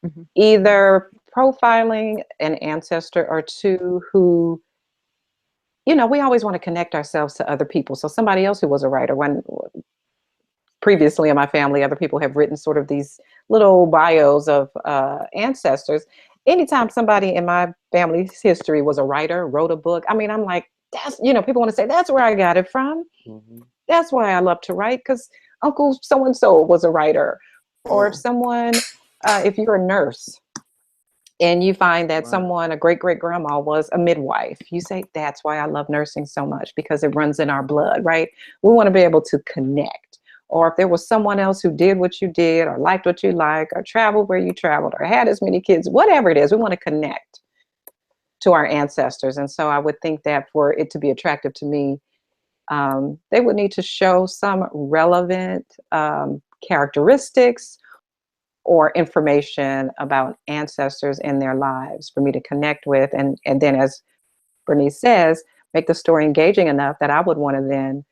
Speaker 9: Mm-hmm. Either profiling an ancestor or two who, you know, we always want to connect ourselves to other people. So somebody else who was a writer, when previously in my family, other people have written sort of these little bios of ancestors. Anytime somebody in my family's history was a writer, wrote a book, I mean, I'm like, that's, you know, people want to say, that's where I got it from. Mm-hmm. That's why I love to write, because Uncle so-and-so was a writer. Or if someone, if you're a nurse and you find that someone, a great-great-grandma was a midwife, you say, that's why I love nursing so much, because it runs in our blood, right? We want to be able to connect. Or if there was someone else who did what you did, or liked what you like, or traveled where you traveled, or had as many kids, whatever it is, we want to connect to our ancestors. And so I would think that for it to be attractive to me, they would need to show some relevant characteristics or information about ancestors in their lives for me to connect with. And then, as Bernice says, make the story engaging enough that I would want to then,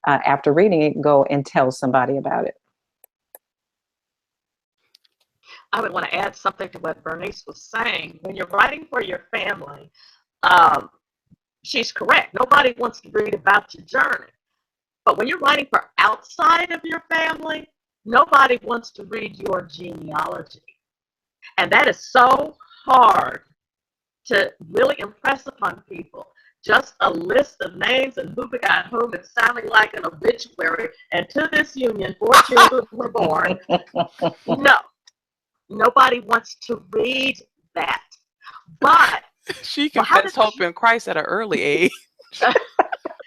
Speaker 9: after reading it, go and tell somebody about it.
Speaker 3: I would want to add something to what Bernice was saying. When you're writing for your family, she's correct. Nobody wants to read about your journey. But when you're writing for outside of your family, nobody wants to read your genealogy. And that is so hard to really impress upon people. Just a list of names and who begot whom, it's sounding like an obituary. And to this union, 4 children were born. No. Nobody wants to read that. But
Speaker 2: she confessed hope in Christ at an early age.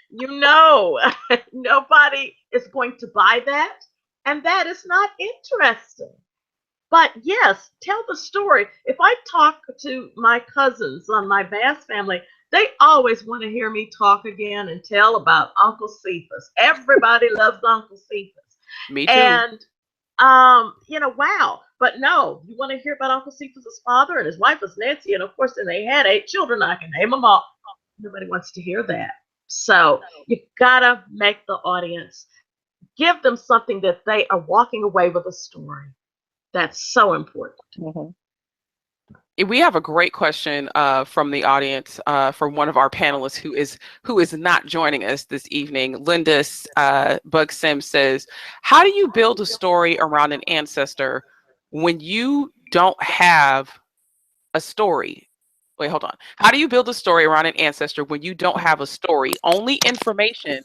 Speaker 3: You know, nobody is going to buy that. And that is not interesting. But yes, tell the story. If I talk to my cousins on my vast family, they always want to hear me talk again and tell about Uncle Cephas. Everybody loves Uncle Cephas.
Speaker 2: Me too.
Speaker 3: And you know, wow. But no, you want to hear about Uncle Cephas' father, and his wife was Nancy, and of course, then they had 8 children. I can name them all. Nobody wants to hear that. So you gotta make the audience, give them something that they are walking away with a story. That's so important.
Speaker 9: Mm-hmm.
Speaker 2: We have a great question from the audience from one of our panelists who is not joining us this evening. Linda Bug Sim says, "How do you build a story around an ancestor when you don't have a story?" Wait, hold on. How do you build a story around an ancestor when you don't have a story? Only information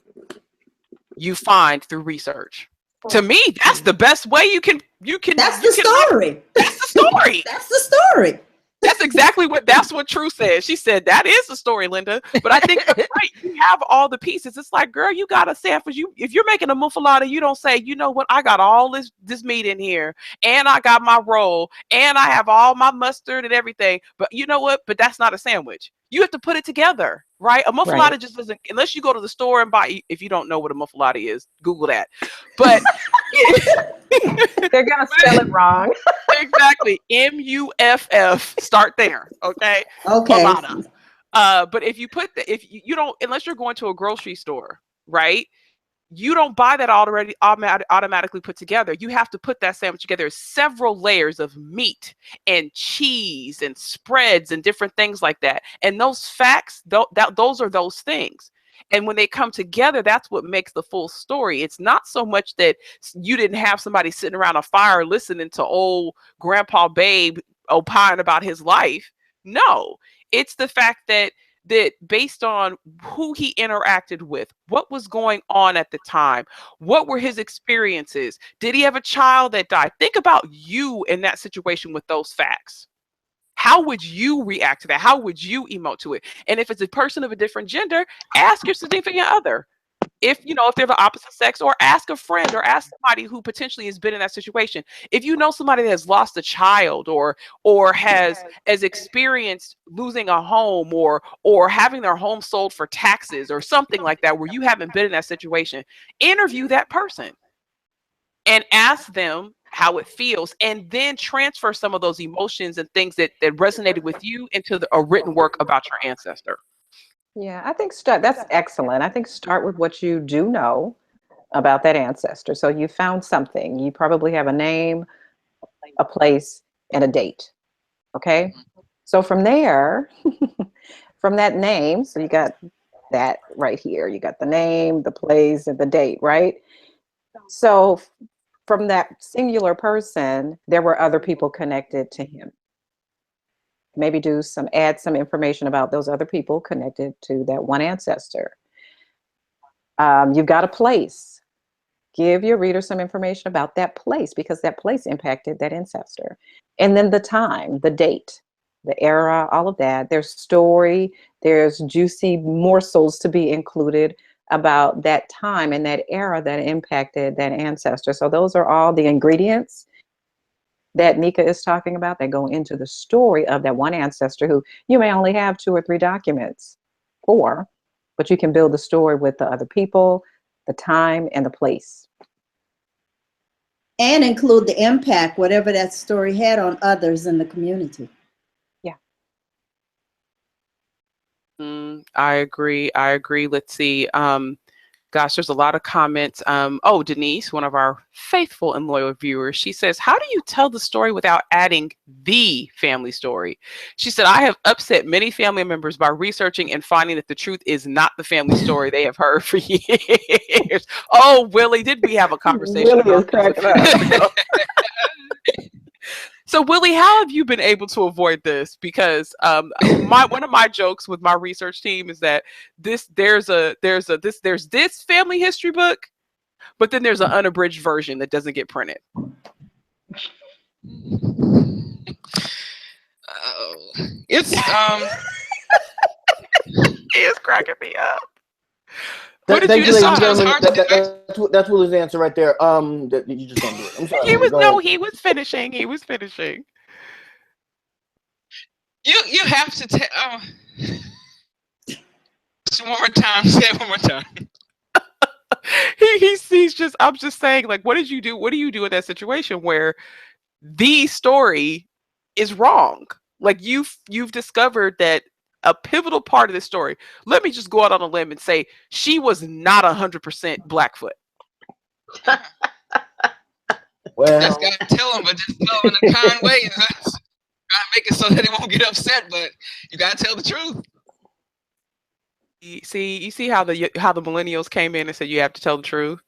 Speaker 2: you find through research. To me, that's the best way you can.
Speaker 8: That's the story.
Speaker 2: That's the story.
Speaker 8: That's the story.
Speaker 2: That's exactly that's what True said. She said that is the story, Linda. But I think you're right. You have all the pieces. It's like, girl, you gotta say if you're making a muffalata, you don't say, you know what, I got all this meat in here, and I got my roll, and I have all my mustard and everything. But you know what? But that's not a sandwich. You have to put it together, right? A muffalata just doesn't, unless you go to the store and buy. If you don't know what a muffalata is, Google that. But
Speaker 9: they're gonna spell it wrong.
Speaker 2: Exactly. MUFF. Start there. Okay.
Speaker 8: Okay.
Speaker 2: But if you put if you don't, unless you're going to a grocery store, right? You don't buy that already automatically put together. You have to put that sandwich together. Several layers of meat and cheese and spreads and different things like that. And those facts, those are those things. And when they come together, that's what makes the full story. It's not so much that you didn't have somebody sitting around a fire listening to old Grandpa Babe opine about his life. No, it's the fact that based on who he interacted with, what was going on at the time, what were his experiences, did he have a child that died? Think about you in that situation with those facts. How would you react to that? How would you emote to it? And if it's a person of a different gender, ask your significant other. If they're the opposite sex, or ask a friend, or ask somebody who potentially has been in that situation. If you know somebody that has lost a child, or has experienced losing a home, or having their home sold for taxes, or something like that, where you haven't been in that situation, interview that person and ask them how it feels, and then transfer some of those emotions and things that resonated with you into a written work about your ancestor.
Speaker 9: Yeah, I think that's excellent. I think start with what you do know about that ancestor. So you found something. You probably have a name, a place, and a date. Okay? So from there, from that name, so you got that right here. You got the name, the place, and the date, right? So from that singular person, there were other people connected to him. Maybe add some information about those other people connected to that one ancestor. You've got a place. Give your reader some information about that place, because that place impacted that ancestor. And then the time, the date, the era, all of that. There's story, there's juicy morsels to be included about that time and that era that impacted that ancestor. So those are all the ingredients that Nika is talking about that go into the story of that one ancestor who you may only have 2 or 3 documents for, but you can build the story with the other people, the time, and the place.
Speaker 8: And include the impact, whatever that story had on others in the community.
Speaker 9: Yeah.
Speaker 2: I agree. Let's see. Gosh, there's a lot of comments. Denise, one of our faithful and loyal viewers, she says, how do you tell the story without adding the family story? She said, I have upset many family members by researching and finding that the truth is not the family story they have heard for years. Oh, Willie, did we have a conversation about this? So Willie, how have you been able to avoid this? Because one of my jokes with my research team is that there's this family history book, but then there's an unabridged version that doesn't get printed.
Speaker 11: It's
Speaker 2: He is cracking me up.
Speaker 7: That's Willie's answer right there. You just don't do it. I'm sorry.
Speaker 2: He was finishing.
Speaker 11: You have to tell. One more time. Say it one more time.
Speaker 2: He's just. I'm just saying. Like, what did you do? What do you do in that situation where the story is wrong? Like you've discovered that a pivotal part of this story. Let me just go out on a limb and say she was not 100% Blackfoot.
Speaker 7: Well,
Speaker 11: just gotta tell him, but just tell him in a kind way. to make it so that they won't get upset, but you gotta tell the truth.
Speaker 2: You see how the millennials came in and said you have to tell the truth.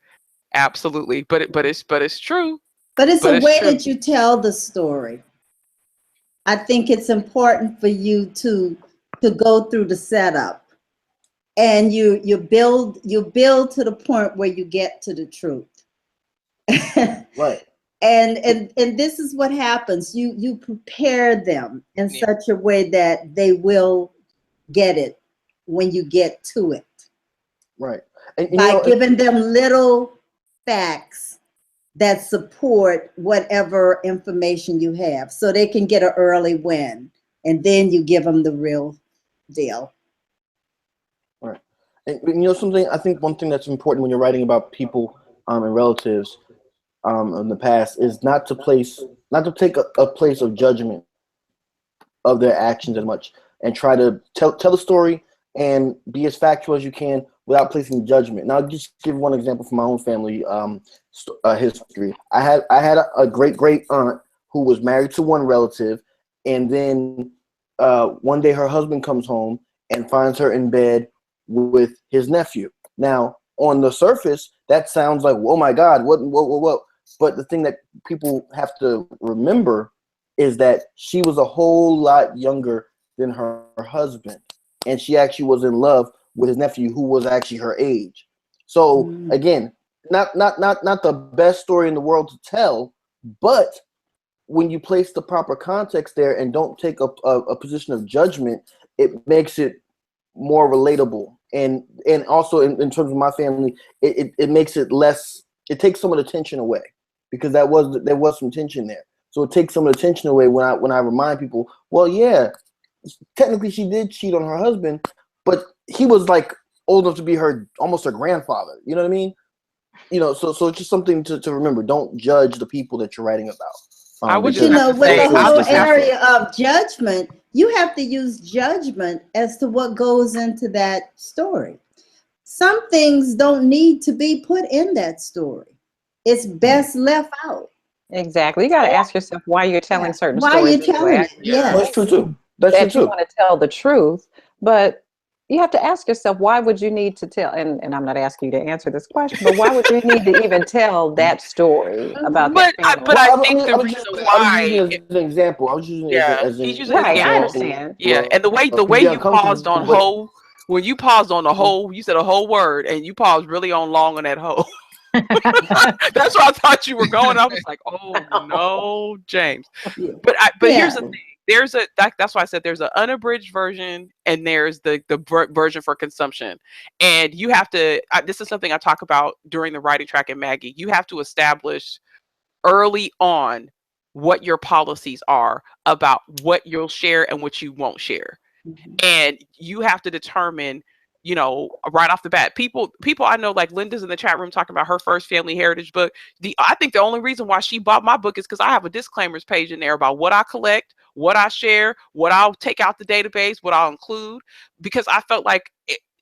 Speaker 2: Absolutely, but it's true.
Speaker 8: But it's
Speaker 2: But
Speaker 8: a
Speaker 2: it's
Speaker 8: way
Speaker 2: true.
Speaker 8: that you tell the story. I think it's important for you to go through the setup, and you build to the point where you get to the truth.
Speaker 7: Right.
Speaker 8: And this is what happens. You prepare them in such a way that they will get it when you get to it.
Speaker 7: Right. And
Speaker 8: By giving them little facts that support whatever information you have, so they can get an early win, and then you give them the real deal.
Speaker 7: Right. And something, I think one thing that's important when you're writing about people and relatives in the past is not to take a place of judgment of their actions as much, and try to tell the story and be as factual as you can without placing judgment. Now, I'll just give one example from my own family history. I had a great aunt who was married to one relative, and then one day her husband comes home and finds her in bed with his nephew. Now, on the surface, that sounds like, oh my God, what? But the thing that people have to remember is that she was a whole lot younger than her husband, and she actually was in love with his nephew, who was actually her age. So again, not the best story in the world to tell, but when you place the proper context there and don't take a position of judgment, it makes it more relatable. And also in terms of my family, it makes it less. It takes some of the tension away, because there was some tension there. So it takes some of the tension away when I remind people, well, yeah, technically she did cheat on her husband, but he was like old enough to be almost her grandfather. You know what I mean? So it's just something to remember. Don't judge the people that you're writing about.
Speaker 2: I would
Speaker 8: But with a whole area of judgment, you have to use judgment as to what goes into that story. Some things don't need to be put in that story. It's best left out.
Speaker 9: Exactly. You got to ask yourself why you're telling certain
Speaker 8: Why
Speaker 9: stories.
Speaker 8: are you telling it?
Speaker 9: Yeah.
Speaker 7: That's true too.
Speaker 9: That you want to tell the truth, but you have to ask yourself, why would you need to tell? And I'm not asking you to answer this question, but why would you need to even tell that story about that family?
Speaker 2: I think the reason why.
Speaker 7: I was using it as an example. I was using it as an example.
Speaker 9: Right, I understand.
Speaker 2: Yeah, and the way you paused on whole, when you paused on the whole, you said a whole word, and you paused really long on that whole. That's where I thought you were going. I was like, oh no, James. But here's the thing. That's why I said there's an unabridged version and there's the version for consumption. And you have to, this is something I talk about during the writing track in Maggie. You have to establish early on what your policies are about what you'll share and what you won't share. And you have to determine, right off the bat, people I know, like Linda's in the chat room talking about her first family heritage book. I think the only reason why she bought my book is because I have a disclaimers page in there about what I collect, what I share, what I'll take out the database, what I'll include, because I felt like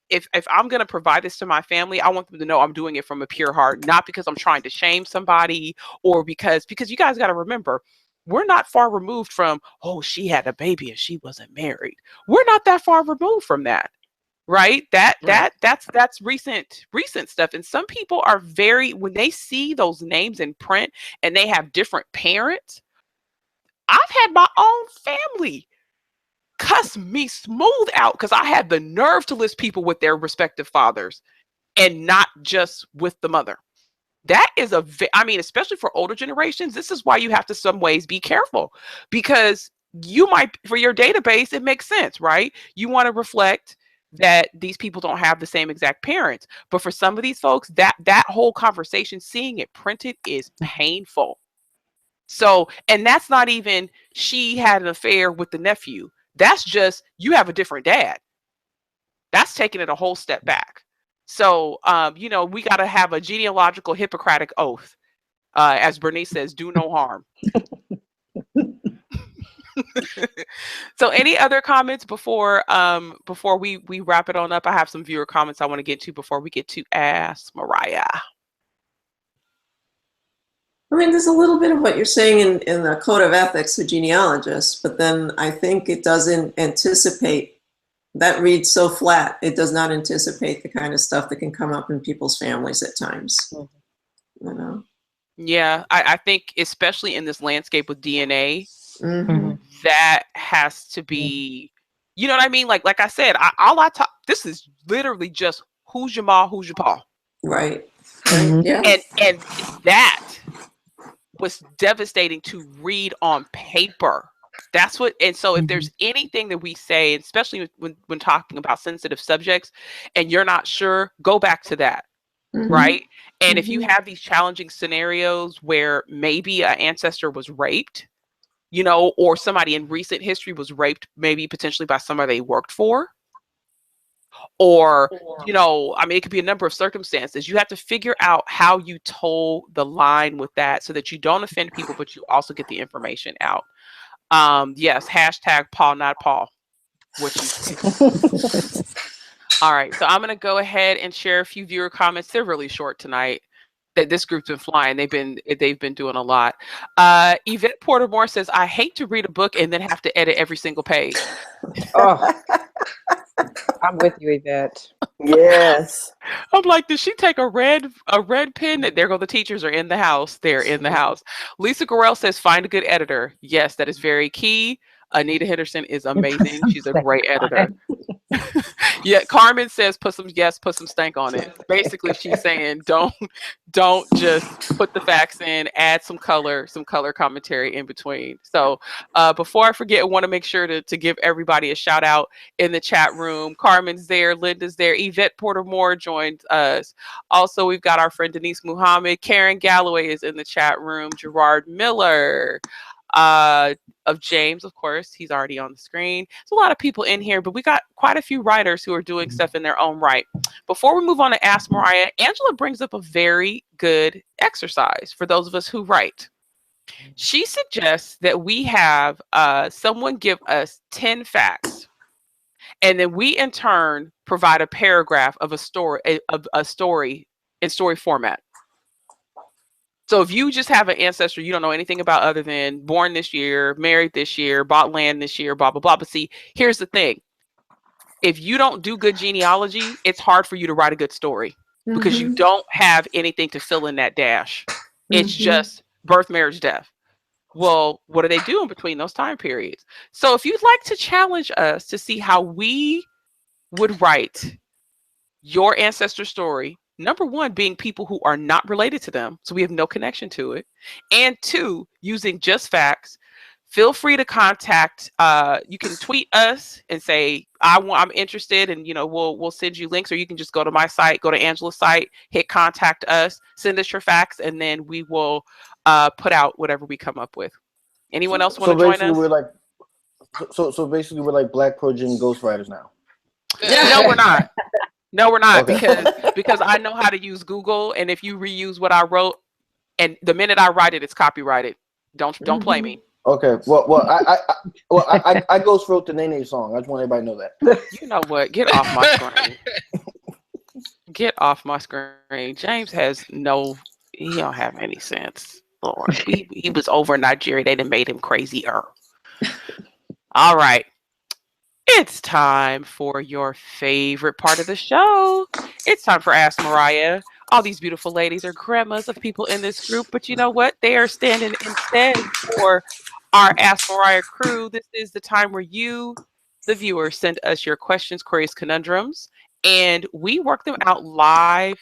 Speaker 2: if I'm going to provide this to my family, I want them to know I'm doing it from a pure heart, not because I'm trying to shame somebody or because you guys got to remember, we're not far removed from, oh, she had a baby and she wasn't married. We're not that far removed from that. Right? That's recent stuff. And some people are when they see those names in print and they have different parents. I've had my own family cuss me smooth out because I had the nerve to list people with their respective fathers and not just with the mother. That is especially for older generations, this is why you have to some ways be careful, because you might, for your database, it makes sense, right? You want to reflect that these people don't have the same exact parents. But for some of these folks, that whole conversation, seeing it printed is painful. So, and that's not even she had an affair with the nephew. That's just, you have a different dad. That's taking it a whole step back. So, we got to have a genealogical Hippocratic oath. As Bernice says, do no harm. So any other comments before we wrap it on up? I have some viewer comments I want to get to before we get to Ask Mariah.
Speaker 4: I mean, there's a little bit of what you're saying in the code of ethics for genealogists, but then I think it doesn't anticipate, that reads so flat, it does not anticipate the kind of stuff that can come up in people's families at times. You know?
Speaker 2: Yeah, I think especially in this landscape with DNA,
Speaker 4: Mhm.
Speaker 2: that has to be, you know what I mean? Like I said, this is literally just who's your ma, who's your pa.
Speaker 4: Right.
Speaker 5: Mhm.
Speaker 4: Yeah.
Speaker 2: And that was devastating to read on paper. That's what, and so if there's anything that we say, especially when talking about sensitive subjects and you're not sure, go back to that.
Speaker 4: Mhm.
Speaker 2: Right. And if you have these challenging scenarios where maybe an ancestor was raped, you know, or somebody in recent history was raped, maybe potentially by somebody they worked for, or, you know, I mean, it could be a number of circumstances. You have to figure out how you toe the line with that so that you don't offend people, but you also get the information out. Yes, hashtag Paul, not Paul. What you say. All right, so I'm gonna go ahead and share a few viewer comments. They're really short tonight. That this group's been flying. They've been doing a lot. Yvette Portermore says, "I hate to read a book and then have to edit every single page."
Speaker 9: Oh, I'm with you, Yvette.
Speaker 7: Yes.
Speaker 2: I'm like, did she take a red pen? There go the teachers are in the house. They're in the house. Lisa Gorell says, "Find a good editor." Yes, that is very key. Anita Henderson is amazing. She's a great editor. Yeah, Carmen says put some stank on it. Basically, she's saying don't just put the facts in, add some color commentary in between. So before I forget, I want to make sure to give everybody a shout out in the chat room. Carmen's there, Linda's there, Yvette Porter-Moore joined us. Also, we've got our friend Denise Muhammad, Karen Galloway is in the chat room, Gerard Miller. Of James, of course, he's already on the screen. There's a lot of people in here, but we got quite a few writers who are doing stuff in their own right. Before we move on to Ask Mariah, Angela brings up a very good exercise for those of us who write. She suggests that we have someone give us 10 facts, and then we in turn provide a paragraph of a story in story format. So if you just have an ancestor you don't know anything about other than born this year, married this year, bought land this year, blah, blah, blah. But see, here's the thing. If you don't do good genealogy, it's hard for you to write a good story because you don't have anything to fill in that dash. It's just birth, marriage, death. Well, what do they do in between those time periods? So if you'd like to challenge us to see how we would write your ancestor story, number one, being people who are not related to them, so we have no connection to it, and two, using just facts, feel free to contact. You can tweet us and say I'm interested, and we'll send you links, or you can just go to my site, go to Angela's site, hit contact us, send us your facts, and then we will put out whatever we come up with. Anyone else want to join us?
Speaker 7: We're like, so basically we're like BlackProGen ghostwriters now.
Speaker 2: No, we're not. No, we're not,
Speaker 7: Okay.
Speaker 2: because I know how to use Google, and if you reuse what I wrote, and the minute I write it, it's copyrighted. Don't play me.
Speaker 7: Okay. Well, I ghost wrote the Nene song. I just want everybody to know that.
Speaker 2: You know what? Get off my screen. Get off my screen. James he don't have any sense. Lord, he was over in Nigeria. They done made him crazier. All right. It's time for your favorite part of the show. It's time for Ask Mariah. All these beautiful ladies are grandmas of people in this group, but you know what? They are standing instead for our Ask Mariah crew. This is the time where you, the viewer, send us your questions, queries, conundrums, and we work them out live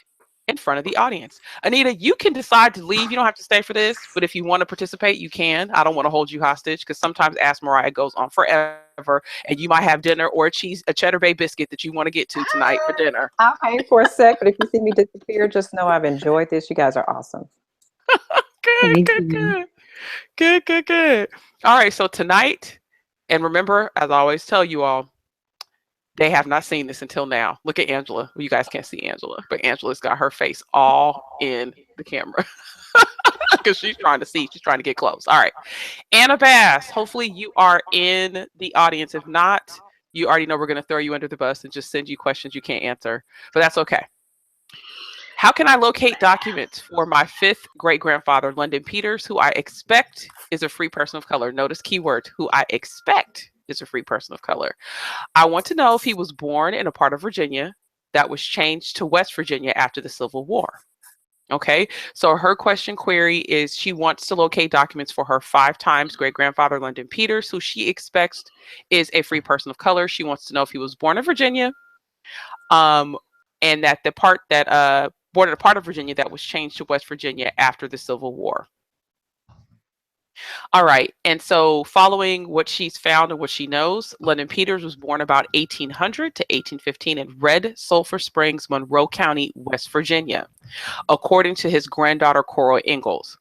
Speaker 2: in front of the audience. Anita, you can decide to leave. You don't have to stay for this, but if you want to participate, you can. I don't want to hold you hostage because sometimes Ask Mariah goes on forever, and you might have dinner or a Cheddar Bay biscuit that you want to get to tonight for dinner.
Speaker 9: I'll hang for a sec, but if you see me disappear, just know I've enjoyed this. You guys are awesome.
Speaker 2: Good. All right, so tonight, and remember, as I always tell you all, they have not seen this until now. Look at Angela. Well, you guys can't see Angela, but Angela's got her face all in the camera because she's trying to see. She's trying to get close. All right. Anna Bass, hopefully you are in the audience. If not, you already know we're going to throw you under the bus and just send you questions you can't answer, but that's okay. How can I locate documents for my fifth great-grandfather, London Peters, who I expect is a free person of color? Notice keyword, who I expect is a free person of color. I want to know if he was born in a part of Virginia that was changed to West Virginia after the Civil War. Okay, so her question query is she wants to locate documents for her 5 times great-grandfather, London Peters, who she expects is a free person of color. She wants to know if he was born in Virginia, and that the part that born in a part of Virginia that was changed to West Virginia after the Civil War. All right, and so following what she's found and what she knows, London Peters was born about 1800 to 1815 in Red Sulphur Springs, Monroe County, West Virginia, according to his granddaughter, Coral Ingalls.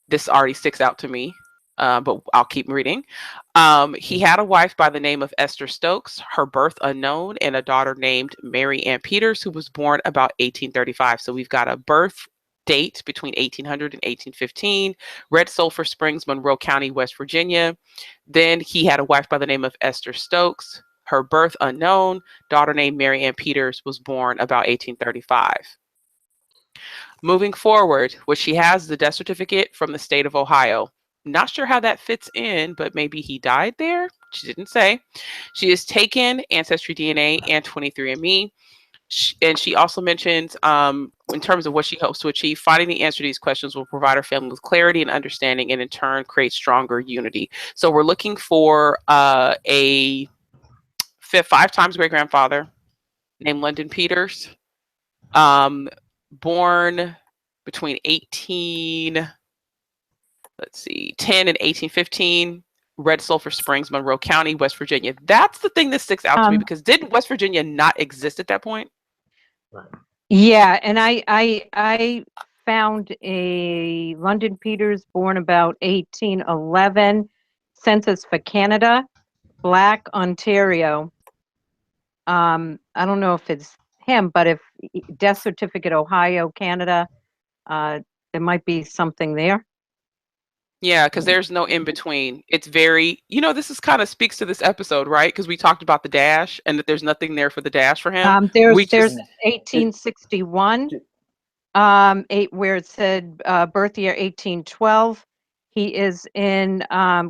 Speaker 2: This already sticks out to me, but I'll keep reading. He had a wife by the name of Esther Stokes, her birth unknown, and a daughter named Mary Ann Peters, who was born about 1835. So we've got a birth date between 1800 and 1815, Red Sulphur Springs, Monroe County, West Virginia. Then he had a wife by the name of Esther Stokes, her birth unknown, daughter named Mary Ann Peters, was born about 1835. Moving forward, what she has is the death certificate from the state of Ohio. Not sure how that fits in, but maybe he died there. She didn't say. She has taken Ancestry DNA and 23andMe. And she also mentions, in terms of what she hopes to achieve, finding the answer to these questions will provide her family with clarity and understanding, and in turn create stronger unity. So we're looking for a 5 times great-grandfather named London Peters, born between 10 and 1815, Red Sulphur Springs, Monroe County, West Virginia. That's the thing that sticks out to me, because didn't West Virginia not exist at that point?
Speaker 5: Yeah, and I found a London Peters born about 1811, Census for Canada, Black, Ontario. I don't know if it's him, but if death certificate, Ohio, Canada, there might be something there.
Speaker 2: Yeah, because there's no in between. It's very, this is kind of speaks to this episode, right? Because we talked about the dash and that there's nothing there for the dash for him.
Speaker 5: There's
Speaker 2: We just,
Speaker 5: 1861, where it said birth year 1812. He is in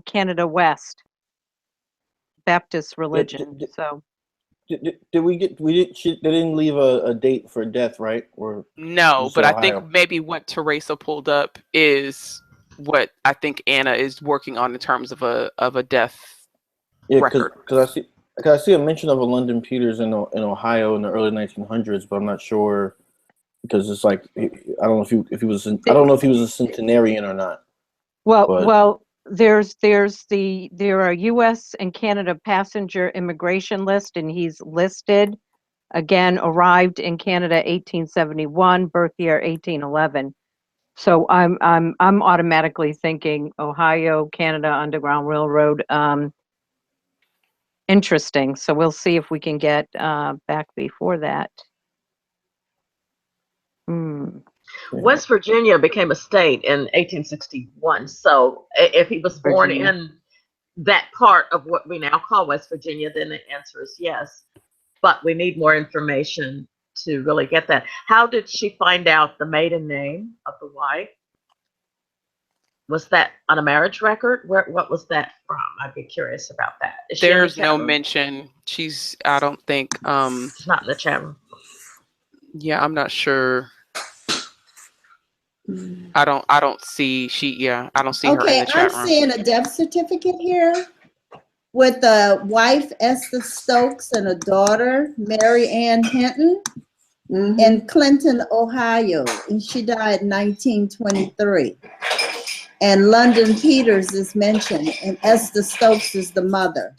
Speaker 5: Canada West Baptist religion. So
Speaker 7: They didn't leave a date for death, right? Or
Speaker 2: no, but I
Speaker 7: Ohio?
Speaker 2: think maybe what Teresa pulled up is what I think Anna is working on in terms of a death record.
Speaker 7: Because I see a mention of a London Peters in Ohio in the early 1900s, but I'm not sure, because it's like I don't know if he was I don't know if he was a centenarian or not.
Speaker 5: Well, there are U.S. and Canada passenger immigration list, and he's listed. Again, arrived in Canada 1871, birth year 1811. So I'm automatically thinking Ohio, Canada, Underground Railroad. Interesting. So we'll see if we can get back before that.
Speaker 3: West Virginia became a state in 1861. So if he was born in that part of what we now call West Virginia, then the answer is yes. But we need more information to really get that. How did she find out the maiden name of the wife? Was that on a marriage record? What was that from? I'd be curious about that.
Speaker 2: There's no mention. I don't think.
Speaker 3: She's not in the chat room.
Speaker 2: Yeah, I'm not sure. I don't see I don't see her in the chat room.
Speaker 8: I'm seeing a death certificate here with a wife, Esther Stokes, and a daughter, Mary Ann Hinton, in Clinton, Ohio. And she died in 1923. And London Peters is mentioned, and Esther Stokes is the mother.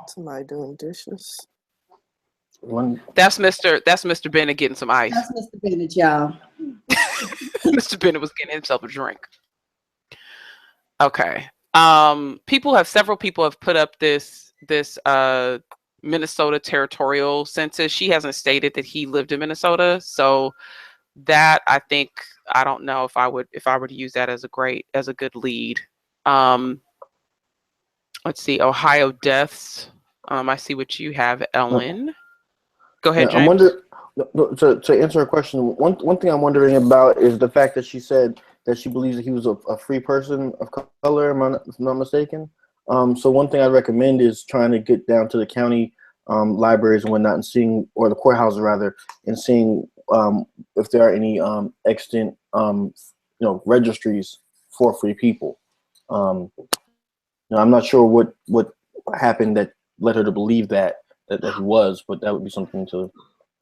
Speaker 6: Somebody doing dishes.
Speaker 2: That's Mr. Bennett getting some ice.
Speaker 8: That's Mr. Bennett, y'all.
Speaker 2: Mr. Bennett was getting himself a drink. Okay. Several people have put up this Minnesota Territorial census. She hasn't stated that he lived in Minnesota, so that I don't know if I were to use that as a good lead. Let's see, Ohio deaths. I see what you have, Ellen. Go ahead,
Speaker 7: Yeah, I'm
Speaker 2: James.
Speaker 7: to answer a question. One thing I'm wondering about is the fact that she said that she believes that he was a free person of color. Am I not, if I'm not mistaken? So one thing I recommend is trying to get down to the county libraries and whatnot, and seeing, or the courthouses rather, and seeing if there are any extant registries for free people. I'm not sure what happened that led her to believe that he was, but that would be something to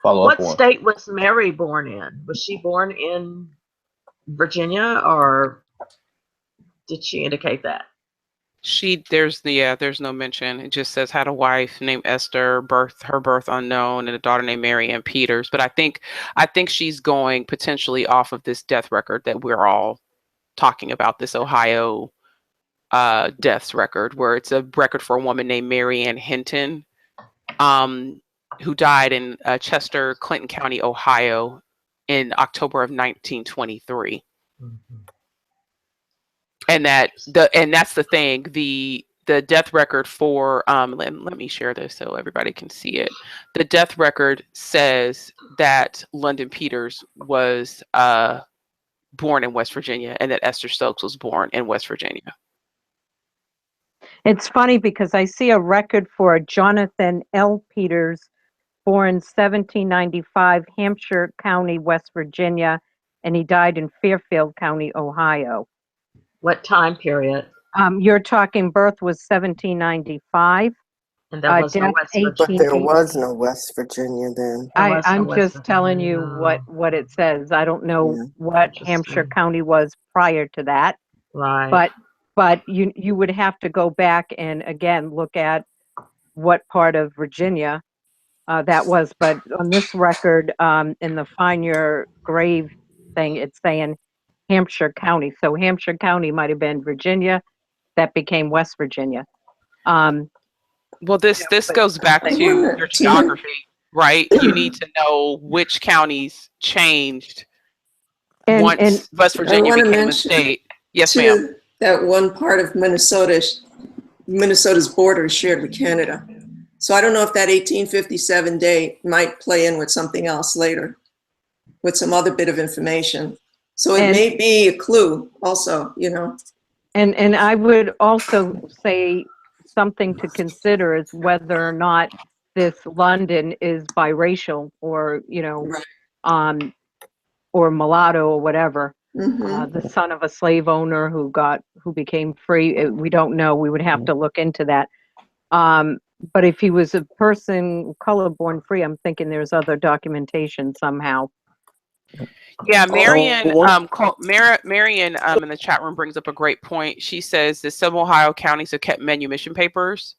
Speaker 7: follow up
Speaker 3: What
Speaker 7: on.
Speaker 3: state was Mary born in? Was she born in Virginia, or did she indicate that?
Speaker 2: There's no mention. It just says had a wife named Esther, her birth unknown, and a daughter named Mary Ann Peters. But I think she's going potentially off of this death record that we're all talking about, this Ohio deaths record, where it's a record for a woman named Mary Ann Hinton, who died in Chester, Clinton County, Ohio, in October of 1923. And that's the thing. The death record for let me share this so everybody can see it. The death record says that London Peters was born in West Virginia, and that Esther Stokes was born in West Virginia.
Speaker 5: It's funny because I see a record for Jonathan L. Peters, born 1795, Hampshire County, West Virginia, and he died in Fairfield County, Ohio.
Speaker 3: What time period?
Speaker 5: You're talking birth was 1795.
Speaker 3: And there was no West Virginia.
Speaker 12: But there was no West Virginia then.
Speaker 5: I'm just telling you what it says. I don't know what Hampshire County was prior to that.
Speaker 3: Right.
Speaker 5: But you would have to go back and again look at what part of Virginia that was. But on this record, in the Find Your Grave thing, it's saying Hampshire County. So Hampshire County might have been Virginia that became West Virginia.
Speaker 2: Well, this goes back to your geography, right? You need to know which counties changed once West Virginia became a state. Yes, ma'am.
Speaker 4: That one part of Minnesota's border is shared with Canada. So I don't know if that 1857 date might play in with something else later, with some other bit of information. So it may be a clue also,
Speaker 5: And I would also say something to consider is whether or not this London is biracial or, or mulatto or whatever. The son of a slave owner who became free. We don't know. We would have to look into that. But if he was a person color born free, I'm thinking there's other documentation somehow.
Speaker 2: Yeah, Marion in the chat room brings up a great point. She says that some Ohio counties have kept manumission papers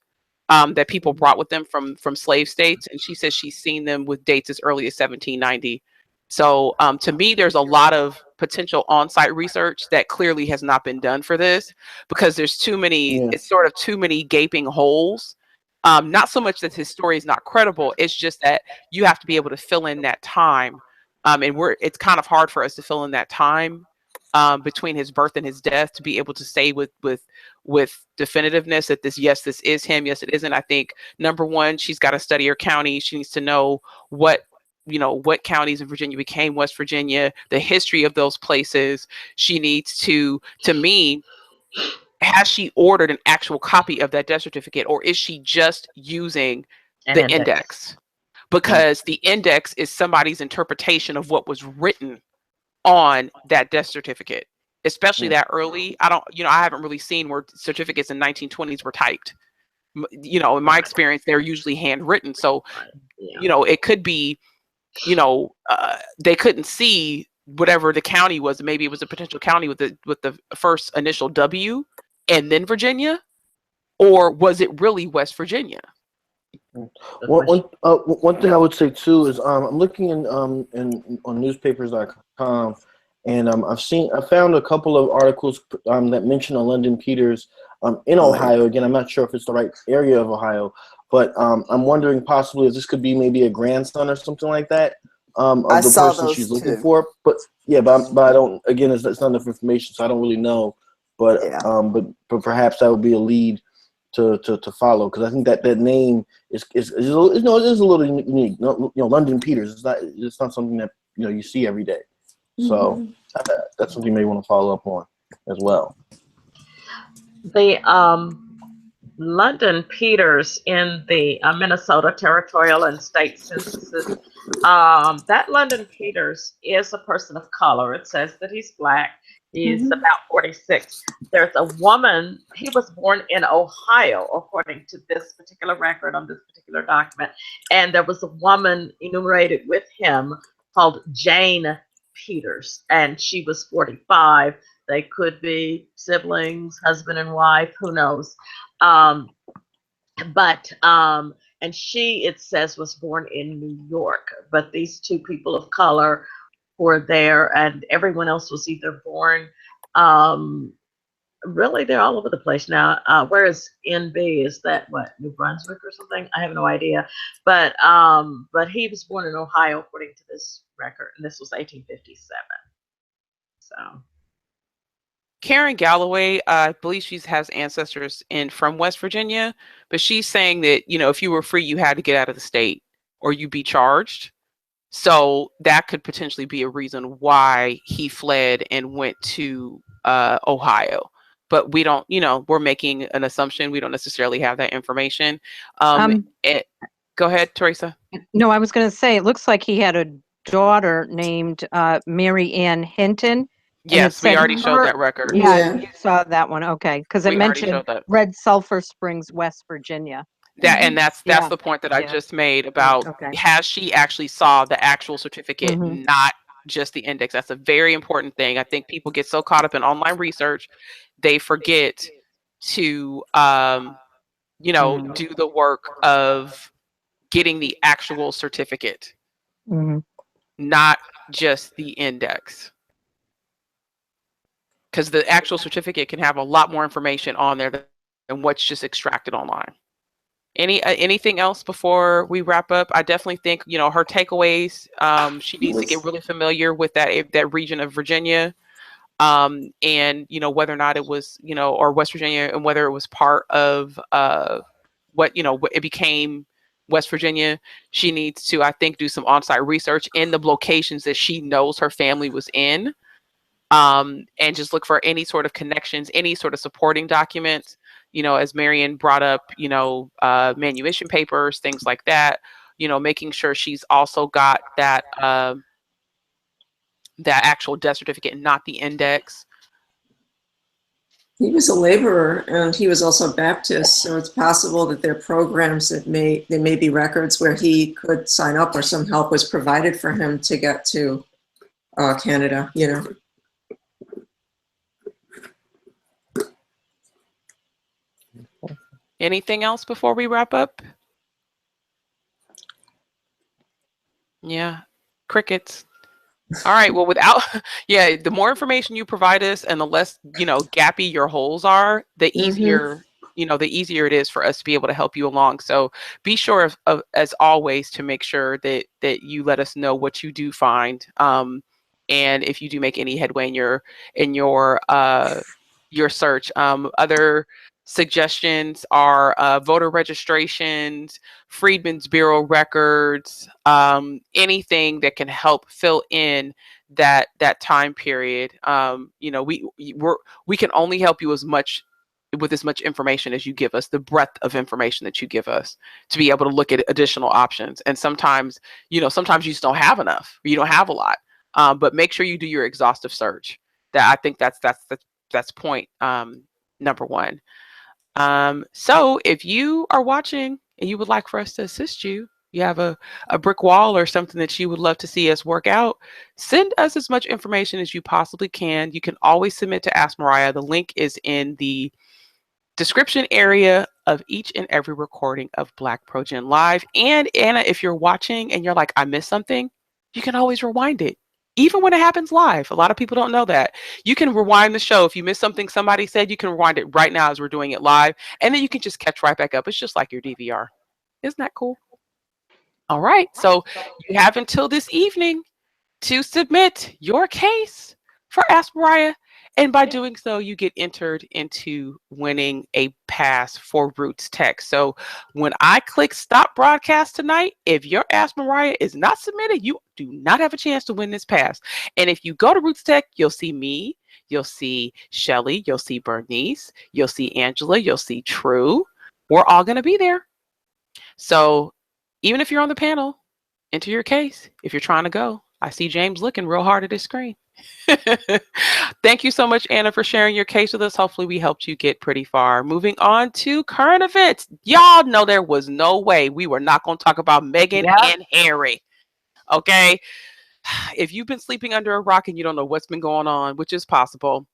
Speaker 2: that people brought with them from slave states, and she says she's seen them with dates as early as 1790. So to me, there's a lot of potential on-site research that clearly has not been done for this, because there's too many. It's sort of too many gaping holes. Not so much that his story is not credible. It's just that you have to be able to fill in that time. And it's kind of hard for us to fill in that time between his birth and his death to be able to say with definitiveness that this is him, yes, it isn't. I think number one, she's got to study her county. She needs to know what counties in Virginia became West Virginia, the history of those places. She needs to me, has she ordered an actual copy of that death certificate, or is she just using the index? Because the index is somebody's interpretation of what was written on that death certificate, especially that early. I haven't really seen where certificates in 1920s were typed. In my experience, they're usually handwritten. So, it could be, they couldn't see whatever the county was. Maybe it was a potential county with the first initial W and then Virginia, or was it really West Virginia?
Speaker 7: One thing I would say too is I'm looking on newspapers.com, and I found a couple of articles that mention a London Peters in Ohio. Again, I'm not sure if it's the right area of Ohio, but I'm wondering possibly if this could be maybe a grandson or something like that of the person she's looking for. But I don't. Again, it's not enough information, so I don't really know. But but perhaps that would be a lead to follow, because I think that name is a little unique. London Peters. It's not something that you see every day. So that's something you may want to follow up on as well.
Speaker 3: The London Peters in the Minnesota Territorial and State Censuses, that London Peters is a person of color. It says that he's Black. He's about 46. There's a woman, he was born in Ohio, according to this particular record on this particular document. And there was a woman enumerated with him called Jane Peters, and she was 45. They could be siblings, husband and wife, who knows. And she, it says, was born in New York. But these two people of color were there, and everyone else was either born, really, they're all over the place now. Whereas NB, is that what, New Brunswick or something? I have no idea. But he was born in Ohio, according to this record, and this was 1857. So.
Speaker 2: Karen Galloway, I believe she has ancestors from West Virginia, but she's saying that, if you were free, you had to get out of the state or you'd be charged. So that could potentially be a reason why he fled and went to Ohio. But we don't, we're making an assumption. We don't necessarily have that information. Go ahead, Teresa.
Speaker 5: No, I was going to say, it looks like he had a daughter named Mary Ann Hinton.
Speaker 2: Yes, we already showed that record.
Speaker 5: Yeah, you saw that one. Okay, because it mentioned Red Sulphur Springs, West Virginia.
Speaker 2: That's the point that I just made about has she actually saw the actual certificate, not just the index. That's a very important thing. I think people get so caught up in online research, they forget to do the work of getting the actual certificate, not just the index. Because the actual certificate can have a lot more information on there than what's just extracted online. Anything else before we wrap up? I definitely think, her takeaways, she needs to get really familiar with that region of Virginia, and, whether or not it was, or West Virginia, and whether it was part of what it became West Virginia. She needs to, I think, do some on-site research in the locations that she knows her family was in, and just look for any sort of connections, any sort of supporting documents. As Marion brought up, manumission papers, things like that, making sure she's also got that actual death certificate, not the index.
Speaker 4: He was a laborer, and he was also Baptist, so it's possible that there are programs that there may be records where he could sign up, or some help was provided for him to get to Canada,
Speaker 2: Anything else before we wrap up? Yeah, crickets. All right. Well, the more information you provide us and the less, gappy your holes are, the easier, the easier it is for us to be able to help you along. So be sure of as always, to make sure that you let us know what you do find. And if you do make any headway in your search. Other suggestions are voter registrations, Freedmen's Bureau records, anything that can help fill in that time period. We can only help you with as much information as you give us, the breadth of information that you give us, to be able to look at additional options. And sometimes you just don't have enough, or you don't have a lot. But make sure you do your exhaustive search. I think that's point number one. So if you are watching and you would like for us to assist you, you have a brick wall or something that you would love to see us work out, send us as much information as you possibly can. You can always submit to Ask Mariah. The link is in the description area of each and every recording of BlackProGen Live. And Anna, if you're watching and you're like, I missed something, you can always rewind it. Even when it happens live. A lot of people don't know that. You can rewind the show. If you missed something somebody said, you can rewind it right now as we're doing it live. And then you can just catch right back up. It's just like your DVR. Isn't that cool? All right. So you have until this evening to submit your case for Ask Mariah. And by doing so, you get entered into winning a pass for Roots Tech. So when I click stop broadcast tonight, if your Ask Mariah is not submitted, you do not have a chance to win this pass. And if you go to Roots Tech, you'll see me, you'll see Shelly, you'll see Bernice, you'll see Angela, you'll see True. We're all going to be there. So even if you're on the panel, enter your case. If you're trying to go, I see James looking real hard at his screen. Thank you so much, Anna, for sharing your case with us. Hopefully we helped you get pretty far. Moving on to current events. Y'all know there was no way we were not going to talk about Meghan and Harry. Okay. If you've been sleeping under a rock and you don't know what's been going on, which is possible,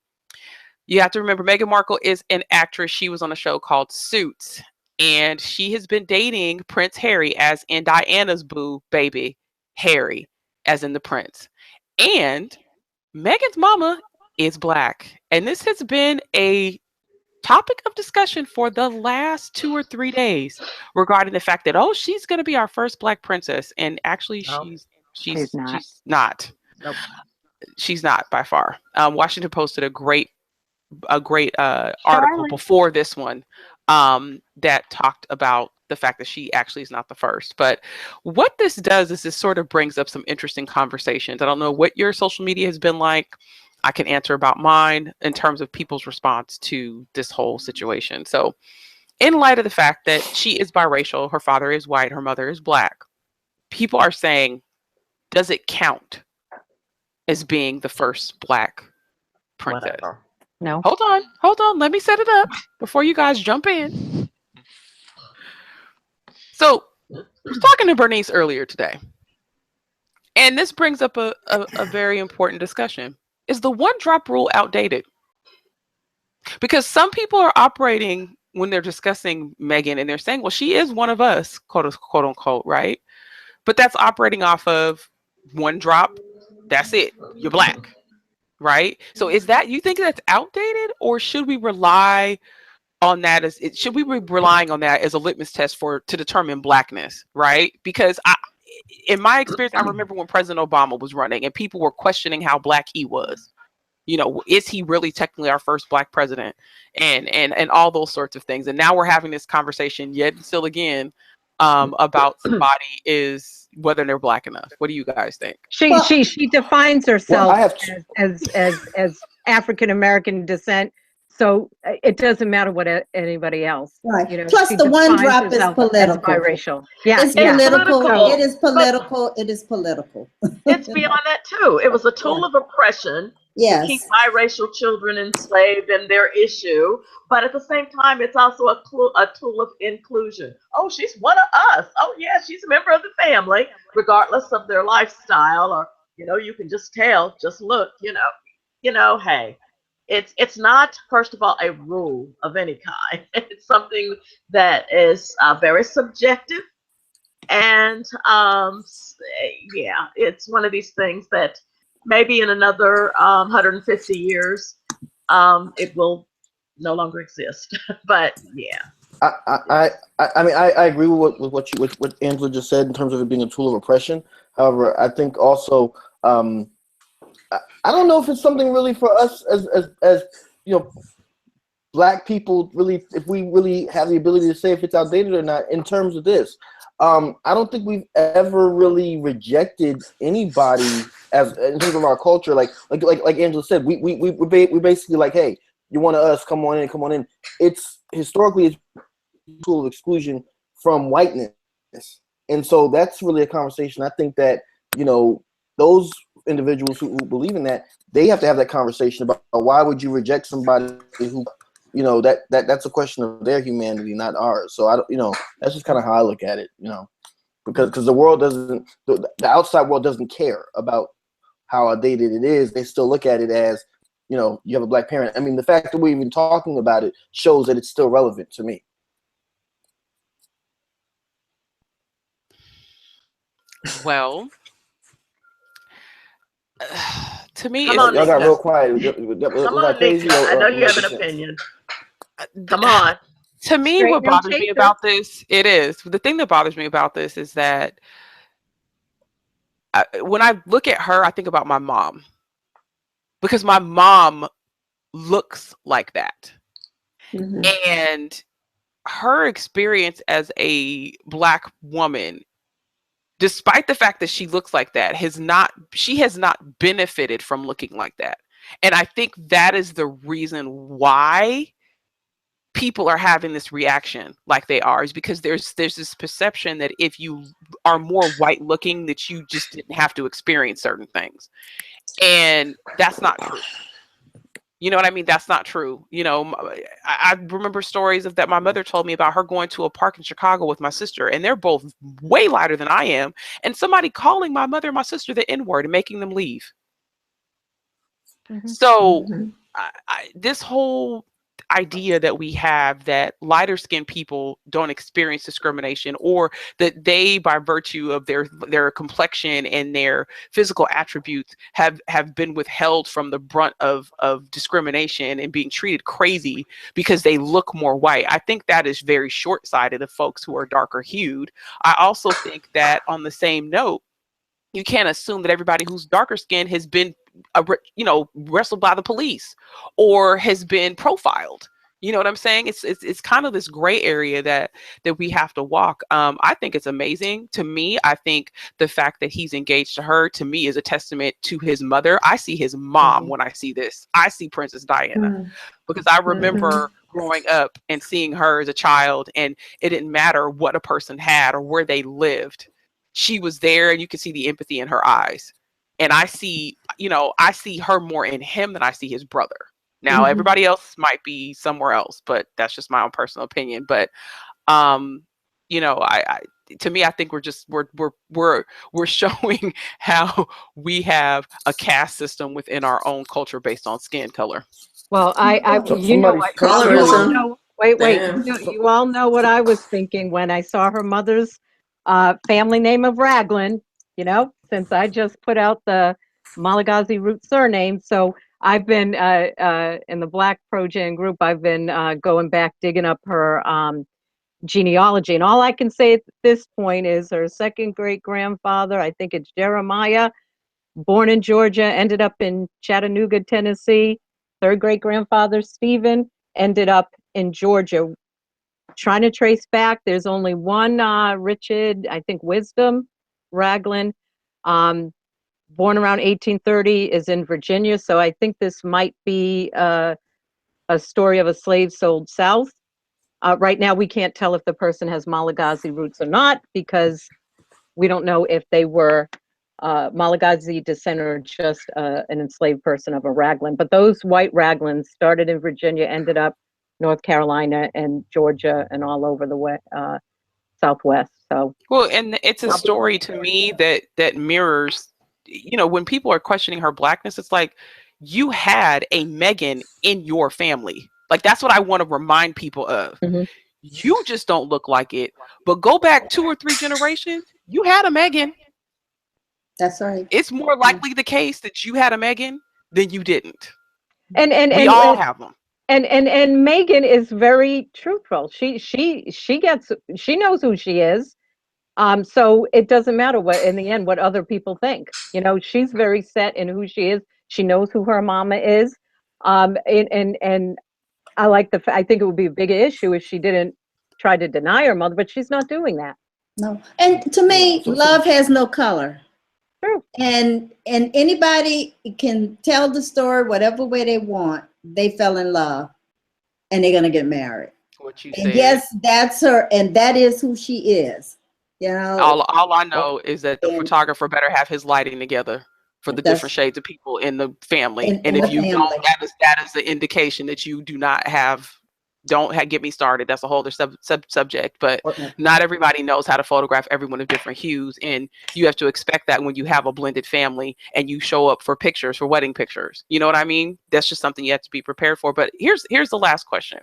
Speaker 2: you have to remember Meghan Markle is an actress. She was on a show called Suits, and she has been dating Prince Harry, as in Diana's boo baby, Harry, as in the prince. And Meghan's mama is Black. And this has been a topic of discussion for the last 2 or 3 days regarding the fact that, oh, she's going to be our first Black princess. And actually, she's not.
Speaker 3: Nope.
Speaker 2: She's not by far. Washington posted a great article before this one that talked about the fact that she actually is not the first. But what this does is this sort of brings up some interesting conversations. I don't know what your social media has been like. I can answer about mine in terms of people's response to this whole situation. So in light of the fact that she is biracial, her father is white, her mother is Black, people are saying, does it count as being the first Black princess?
Speaker 3: Whatever.
Speaker 5: No.
Speaker 2: Hold on. Let me set it up before you guys jump in. So I was talking to Bernice earlier today, and this brings up a very important discussion. Is the one drop rule outdated? Because some people are operating when they're discussing Meghan and they're saying, well, she is one of us, quote unquote, right? But that's operating off of one drop. That's it. You're Black. Right? So is that, you think that's outdated, or should we rely on that should we be relying on that as a litmus test to determine Blackness, right? Because in my experience, I remember when President Obama was running and people were questioning how Black he was. You know, is he really technically our first Black president? And all those sorts of things. And now we're having this conversation yet still again about somebody is whether they're Black enough. What do you guys think?
Speaker 5: She defines herself as African American descent, so it doesn't matter what anybody else.
Speaker 8: Right.
Speaker 5: You know,
Speaker 8: Plus, the one drop is political.
Speaker 5: Biracial. Yeah,
Speaker 8: it's political.
Speaker 3: Political.
Speaker 8: It is political. It is political.
Speaker 3: It's beyond that too. It was a tool of oppression.
Speaker 8: Yes.
Speaker 3: To keep biracial children enslaved and their issue, but at the same time, it's also a tool of inclusion. Oh, she's one of us. Oh, yeah, she's a member of the family, regardless of their lifestyle, or you can just tell. Just look, Hey, it's not, first of all, a rule of any kind. It's something that is very subjective, and it's one of these things that. Maybe in another 150 years, it will no longer exist. But yeah,
Speaker 7: I mean, I agree with what Angela just said in terms of it being a tool of oppression. However, I think also I don't know if it's something really for us as Black people, really, if we really have the ability to say if it's outdated or not in terms of this. I don't think we've ever really rejected anybody as in terms of our culture. Like Angela said, we basically like, hey, you're one of us. Come on in. It's historically a tool of exclusion from whiteness, and so that's really a conversation. I think that those individuals who believe in that, they have to have that conversation about why would you reject somebody who. That's a question of their humanity, not ours. So that's just kind of how I look at it, because the world doesn't, the outside world doesn't care about how outdated it is. They still look at it as, you have a Black parent. I mean, the fact that we're even talking about it shows that it's still relevant to me.
Speaker 2: Well, to me,
Speaker 3: y'all
Speaker 7: got real quiet.
Speaker 3: Come on, Nika. I know you have an opinion. Come on.
Speaker 2: To me, what bothers me about this, the thing that bothers me about this is that when I look at her, I think about my mom, because my mom looks like that.
Speaker 4: Mhm.
Speaker 2: And her experience as a Black woman, despite the fact that she looks like that, she has not benefited from looking like that. And I think that is the reason why people are having this reaction like they are, is because there's this perception that if you are more white looking, that you just didn't have to experience certain things. And that's not true. You know what I mean? That's not true. You know, I remember stories of that my mother told me about her going to a park in Chicago with my sister, and they're both way lighter than I am, and somebody calling my mother and my sister the N-word and making them leave. So
Speaker 4: Mhm.
Speaker 2: this whole idea that we have that lighter skinned people don't experience discrimination, or that they, by virtue of their complexion and their physical attributes, have been withheld from the brunt of discrimination and being treated crazy because they look more white. I think that is very short-sighted of folks who are darker hued. I also think that, on the same note, you can't assume that everybody who's darker skinned has been, wrestled by the police or has been profiled. You know what I'm saying? It's kind of this gray area that we have to walk. I think it's amazing. To me, I think the fact that he's engaged to her, to me, is a testament to his mother. I see his mom when I see this. I see Princess Diana, because I remember growing up and seeing her as a child, and it didn't matter what a person had or where they lived. She was there, and you could see the empathy in her eyes. And I see her more in him than I see his brother. Now, everybody else might be somewhere else, but that's just my own personal opinion. But, to me, I think we're showing how we have a caste system within our own culture based on skin color.
Speaker 5: Well,
Speaker 4: Colorism.
Speaker 5: Wait.
Speaker 4: Damn.
Speaker 5: You all know what I was thinking when I saw her mother's family name of Raglan, since I just put out the Malagasy root surname. So I've been in the BlackProGen group, I've been going back, digging up her genealogy. And all I can say at this point is her second great grandfather, I think it's Jeremiah, born in Georgia, ended up in Chattanooga, Tennessee. Third great grandfather, Stephen, ended up in Georgia. Trying to trace back, there's only one Richard, I think, Wisdom Raglan, born around 1830, is in Virginia. So I think this might be a story of a slave sold south. Right now, we can't tell if the person has Malagasy roots or not, because we don't know if they were Malagasy descent or just an enslaved person of a Raglan. But those white Raglans started in Virginia, ended up North Carolina and Georgia and all over the Southwest. So,
Speaker 2: well, and it's a story to me that mirrors, when people are questioning her Blackness, it's like, you had a Megan in your family. Like, that's what I want to remind people of. You just don't look like it, but go back 2 or 3 generations, you had a Megan.
Speaker 8: That's right.
Speaker 2: It's more likely the case that you had a Megan than you didn't.
Speaker 5: And
Speaker 2: we all have them.
Speaker 5: And Megan is very truthful. She knows who she is. So it doesn't matter what, in the end, what other people think. She's very set in who she is. She knows who her mama is. And I I think it would be a big issue if she didn't try to deny her mother, but she's not doing that.
Speaker 8: No. And to me, love has no color.
Speaker 5: True.
Speaker 8: And anybody can tell the story whatever way they want. They fell in love and they're going to get married.
Speaker 2: What you
Speaker 8: and
Speaker 2: said.
Speaker 8: yes, that's her, and that is who she is.
Speaker 2: All I know is that the photographer better have his lighting together for the different shades of people in the family. And if you don't, that is the indication that you do not have. Don't get me started. That's a whole other subject. But not everybody knows how to photograph everyone of different hues, and you have to expect that when you have a blended family and you show up for pictures, for wedding pictures. You know what I mean? That's just something you have to be prepared for. But here's the last question.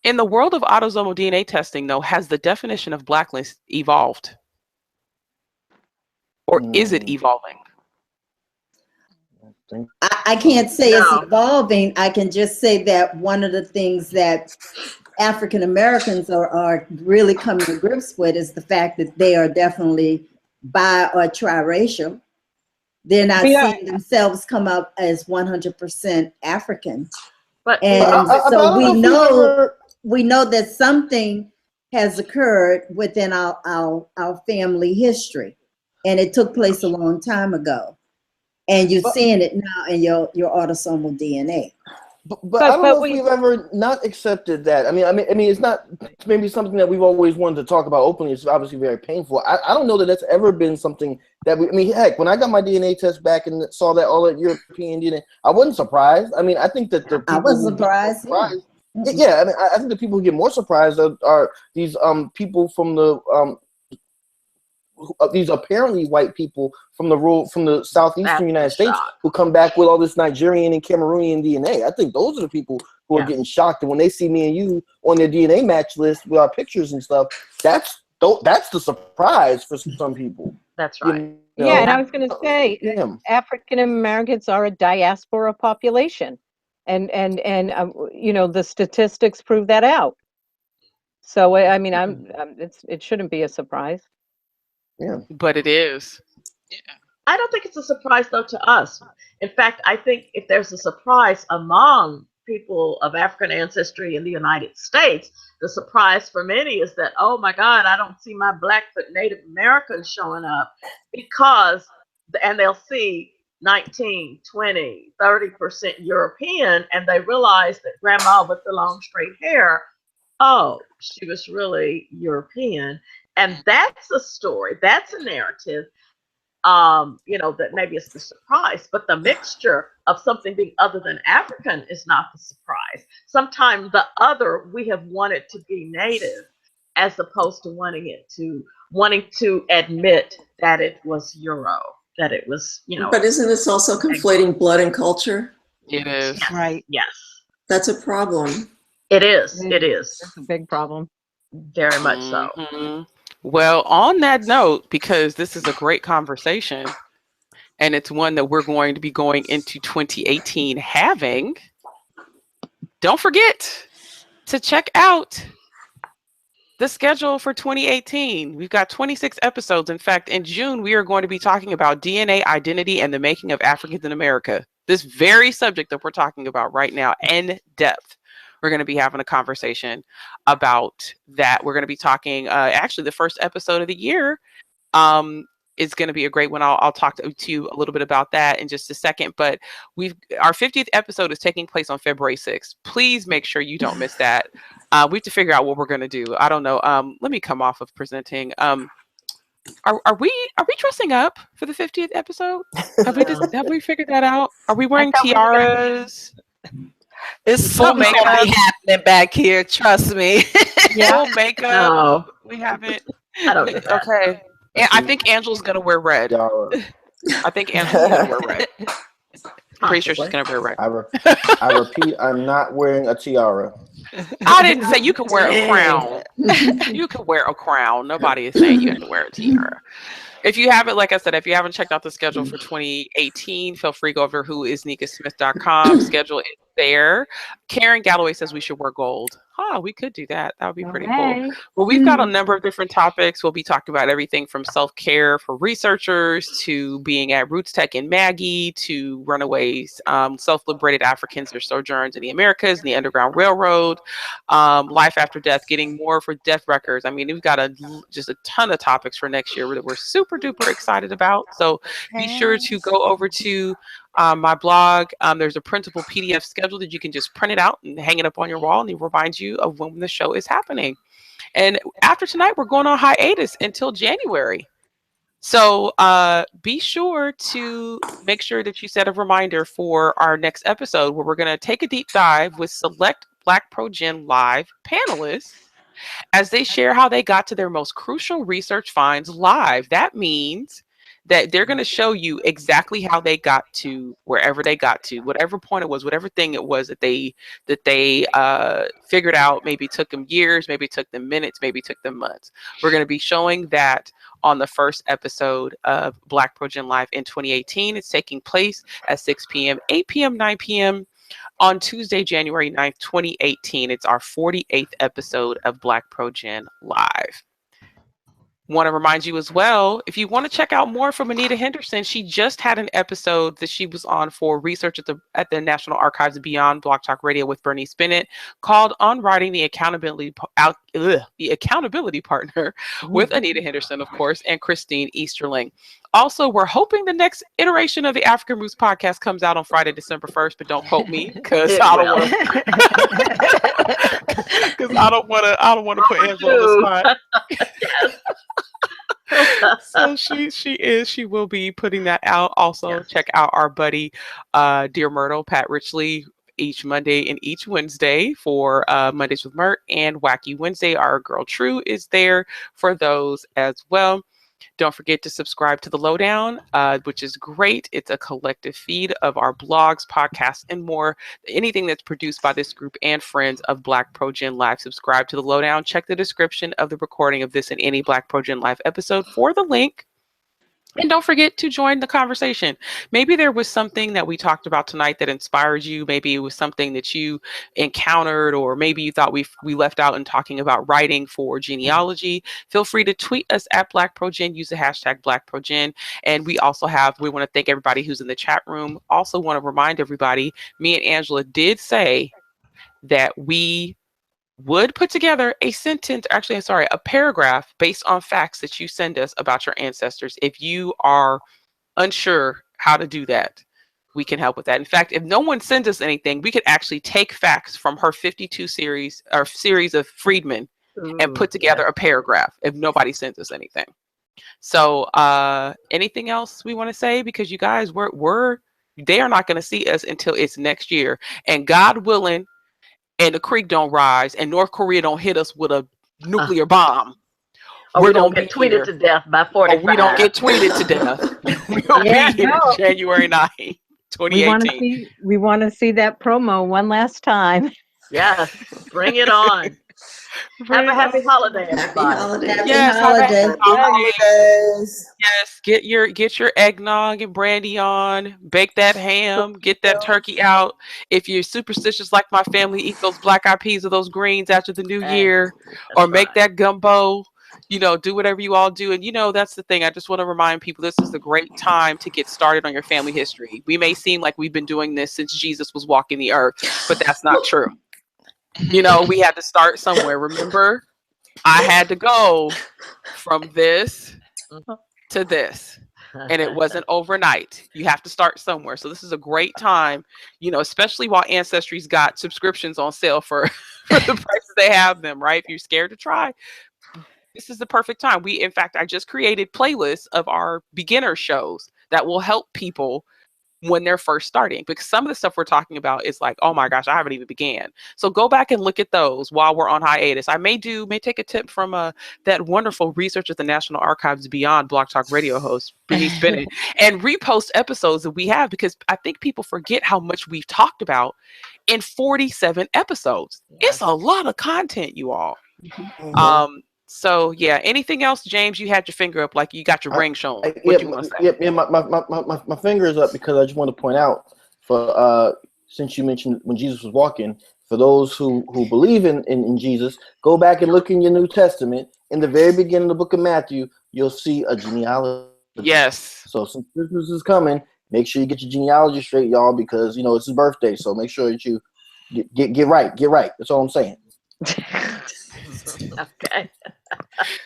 Speaker 2: In the world of autosomal DNA testing, though, has the definition of Blackness evolved? Or is it evolving?
Speaker 8: I can't say it's evolving. I can just say that one of the things that African Americans are really coming to grips with is the fact that they are definitely bi or triracial. they're not
Speaker 5: Yeah.
Speaker 8: seeing themselves come up as 100% African.
Speaker 3: But
Speaker 8: And
Speaker 7: But
Speaker 8: so
Speaker 7: I don't know if you've ever-
Speaker 8: we know that something has occurred within our family history, and it took place a long time ago. And you're seeing it now in your autosomal DNA.
Speaker 7: But I don't know if we've ever not accepted that. I mean, it's not maybe something that we've always wanted to talk about openly. It's obviously very painful. I don't know that that's ever been something that I mean, heck, when I got my DNA test back and saw that all that European DNA, I wasn't surprised. I mean, I think that the people
Speaker 8: I was surprised.
Speaker 7: Yeah, I mean, I think the people who get more surprised are these people from the these apparently white people from the southeastern United States who come back with all this Nigerian and Cameroonian DNA. I think those are the people who are getting shocked. And when they see me and you on their DNA match list with our pictures and stuff, that's the surprise for some people.
Speaker 3: That's right.
Speaker 7: You know?
Speaker 5: Yeah, and I was going to say, African Americans are a diaspora population, and you know, the statistics prove that out. So I mean, it shouldn't be a surprise.
Speaker 7: Yeah,
Speaker 2: but it is.
Speaker 3: I don't think it's a surprise though to us. In fact, I think if there's a surprise among people of African ancestry in the United States, the surprise for many is that, oh my God, I don't see my Blackfoot Native Americans showing up, because, and they'll see 19, 20, 30% European, and they realize that grandma with the long straight hair, oh, she was really European. And that's a story, that's a narrative, you know, that maybe it's the surprise, but the mixture of something being other than African is not the surprise. Sometimes the other, we have wanted to be native as opposed to wanting to admit that it was Euro, that it was, you know.
Speaker 4: But isn't this also conflating blood and culture?
Speaker 2: It is.
Speaker 3: Yes,
Speaker 5: Right.
Speaker 3: yes.
Speaker 4: That's a problem.
Speaker 3: It is. It is.
Speaker 5: It's a big problem.
Speaker 3: Very much so.
Speaker 2: Mhm. Well, on that note, because this is a great conversation, and it's one that we're going to be going into 2018 having, don't forget to check out the schedule for 2018. We've got 26 episodes. In fact, in June, we are going to be talking about DNA, identity, and the making of Africans in America. This very subject that we're talking about right now, in depth. We're going to be having a conversation about that. We're going to be talking, actually, the first episode of the year is going to be a great one. I'll talk to you a little bit about that in just a second. But our 50th episode is taking place on February 6th. Please make sure you don't miss that. We have to figure out what we're going to do. I don't know. Let me come off of presenting. Are we dressing up for the 50th episode? Have we figured that out? Are we wearing tiaras?
Speaker 10: It's something gonna be happening back here. Trust me.
Speaker 2: Yeah, full makeup.
Speaker 3: No.
Speaker 2: We haven't.
Speaker 3: I don't do that.
Speaker 2: Okay. And I think Angela's gonna wear red. I think Angela's gonna wear red. Pretty sure she's gonna wear red.
Speaker 7: I repeat, I'm not wearing a tiara.
Speaker 2: I didn't say you could wear a crown. You could wear a crown. Nobody is saying you have to wear a tiara. If you haven't, like I said, if you haven't checked out the schedule for 2018, feel free to go over whoisnikasmith.com. Schedule is there. Karen Galloway says we should wear gold. We could do that. That would be pretty cool. Well, we've got a number of different topics. We'll be talking about everything from self-care for researchers to being at Roots Tech and Maggie to runaways, self-liberated Africans or sojourns in the Americas and the Underground Railroad, life after death, getting more for death records. I mean, we've got just a ton of topics for next year that we're super duper excited about. So be sure to go over to my blog. There's a printable PDF schedule that you can just print it out and hang it up on your wall, and it reminds you of when the show is happening. And after tonight, we're going on hiatus until January. So be sure to make sure that you set a reminder for our next episode, where we're going to take a deep dive with select BlackProGen Live panelists as they share how they got to their most crucial research finds live. That means that they're going to show you exactly how they got to wherever they got to, whatever point it was, whatever thing it was that they figured out. Maybe it took them years, maybe it took them minutes, maybe it took them months. We're going to be showing that on the first episode of BlackProGen Live in 2018. It's taking place at 6 p.m., 8 p.m., 9 p.m. on Tuesday, January 9th, 2018. It's our 48th episode of BlackProGen Live. Want to remind you as well, if you want to check out more from Anita Henderson, she just had an episode that she was on for research at the National Archives and Beyond Blog Talk Radio with Bernice Bennett, called "On Writing the Accountability Partner" with Anita Henderson, of course, and Christine Easterling. Also, we're hoping the next iteration of the African Roots podcast comes out on Friday, December 1st, but don't quote me because I don't want to put Angela on the spot. So she will be putting that out. Also, check out our buddy Dear Myrtle, Pat Richley, each Monday and each Wednesday for Mondays with Mert, and Wacky Wednesday. Our girl True is there for those as well. Don't forget to subscribe to The Lowdown, which is great. It's a collective feed of our blogs, podcasts, and more. Anything that's produced by this group and friends of BlackProGen Live. Subscribe to The Lowdown. Check the description of the recording of this and any BlackProGen Live episode for the link. And don't forget to join the conversation. Maybe there was something that we talked about tonight that inspired you. Maybe it was something that you encountered, or maybe you thought we left out in talking about writing for genealogy. Feel free to tweet us at BlackProGen. Use the hashtag BlackProGen. And we want to thank everybody who's in the chat room. Also want to remind everybody, me and Angela did say that we would put together a paragraph based on facts that you send us about your ancestors. If you are unsure how to do that, we can help with that. In fact, if no one sends us anything, we could actually take facts from her 52 series of Freedmen and put together a paragraph if nobody sends us anything. So anything else we want to say? Because you guys, they are not going to see us until it's next year. And God willing, and the creek don't rise, and North Korea don't hit us with a nuclear bomb.
Speaker 3: Or we don't get tweeted to death by 45.
Speaker 2: Or we don't get tweeted to death. We'll be here January 9th, 2018.
Speaker 5: We want to see that promo one last time.
Speaker 3: Yes, bring it on. Have a happy holiday, everybody.
Speaker 2: Happy holidays. Yes, get your eggnog and brandy on. Bake that ham. Get that turkey out. If you're superstitious like my family, eat those black eyed peas or those greens after the new year, or make that gumbo. Do whatever you all do. And that's the thing. I just want to remind people, this is a great time to get started on your family history. We may seem like we've been doing this since Jesus was walking the earth, but that's not true. We had to start somewhere. Remember, I had to go from this to this, and it wasn't overnight. You have to start somewhere. So this is a great time, especially while Ancestry's got subscriptions on sale for the prices they have them, right? If you're scared to try, this is the perfect time. In fact, I just created playlists of our beginner shows that will help people when they're first starting, because some of the stuff we're talking about is like, oh my gosh, I haven't even began. So go back and look at those while we're on hiatus. I may take a tip from that wonderful research at the National Archives Beyond Blog Talk Radio host, Bernice Bennett, and repost episodes that we have, because I think people forget how much we've talked about in 47 episodes. It's a lot of content, you all. So yeah, anything else, James? You had your finger up like you got your ring shown. What do you want to say?
Speaker 7: My finger is up because I just want to point out, for since you mentioned when Jesus was walking, for those who believe in Jesus, go back and look in your New Testament. In the very beginning of the book of Matthew, you'll see a genealogy.
Speaker 2: Yes.
Speaker 7: So since Christmas is coming, make sure you get your genealogy straight, y'all, because it's his birthday. So make sure that you get right. That's all I'm saying.
Speaker 3: Okay.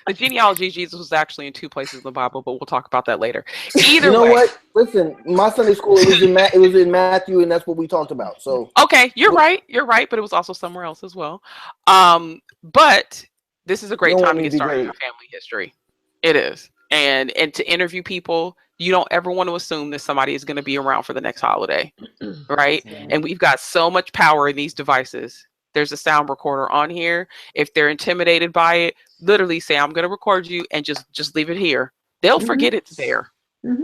Speaker 2: The genealogy of Jesus was actually in 2 places in the Bible, but we'll talk about that later. Either
Speaker 7: way.
Speaker 2: What?
Speaker 7: Listen, my Sunday school it was in Matthew, and that's what we talked about. So
Speaker 2: okay, you're right, but it was also somewhere else as well. But this is a great time to get started in your family history. It is, and to interview people. You don't ever want to assume that somebody is going to be around for the next holiday, right? And we've got so much power in these devices. There's a sound recorder on here. If they're intimidated by it, literally say, I'm going to record you, and just leave it here. They'll forget it's there.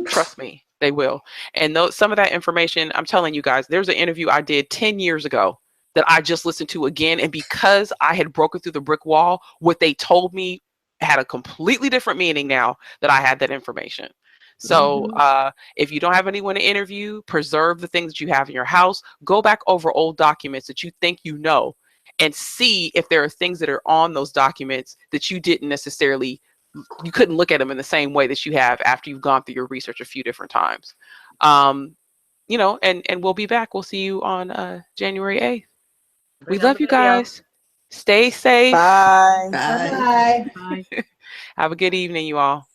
Speaker 2: Trust me, they will. And some of that information, I'm telling you guys, there's an interview I did 10 years ago that I just listened to again. And because I had broken through the brick wall, what they told me had a completely different meaning now that I had that information. So if you don't have anyone to interview, preserve the things that you have in your house. Go back over old documents that you think you know, and see if there are things that are on those documents that you didn't necessarily you couldn't look at them in the same way that you have after you've gone through your research a few different times. You know, and we'll be back. We'll see you on January 8th. We love you guys. Stay safe.
Speaker 12: Bye.
Speaker 8: Bye-bye.
Speaker 2: Have a good evening, you all.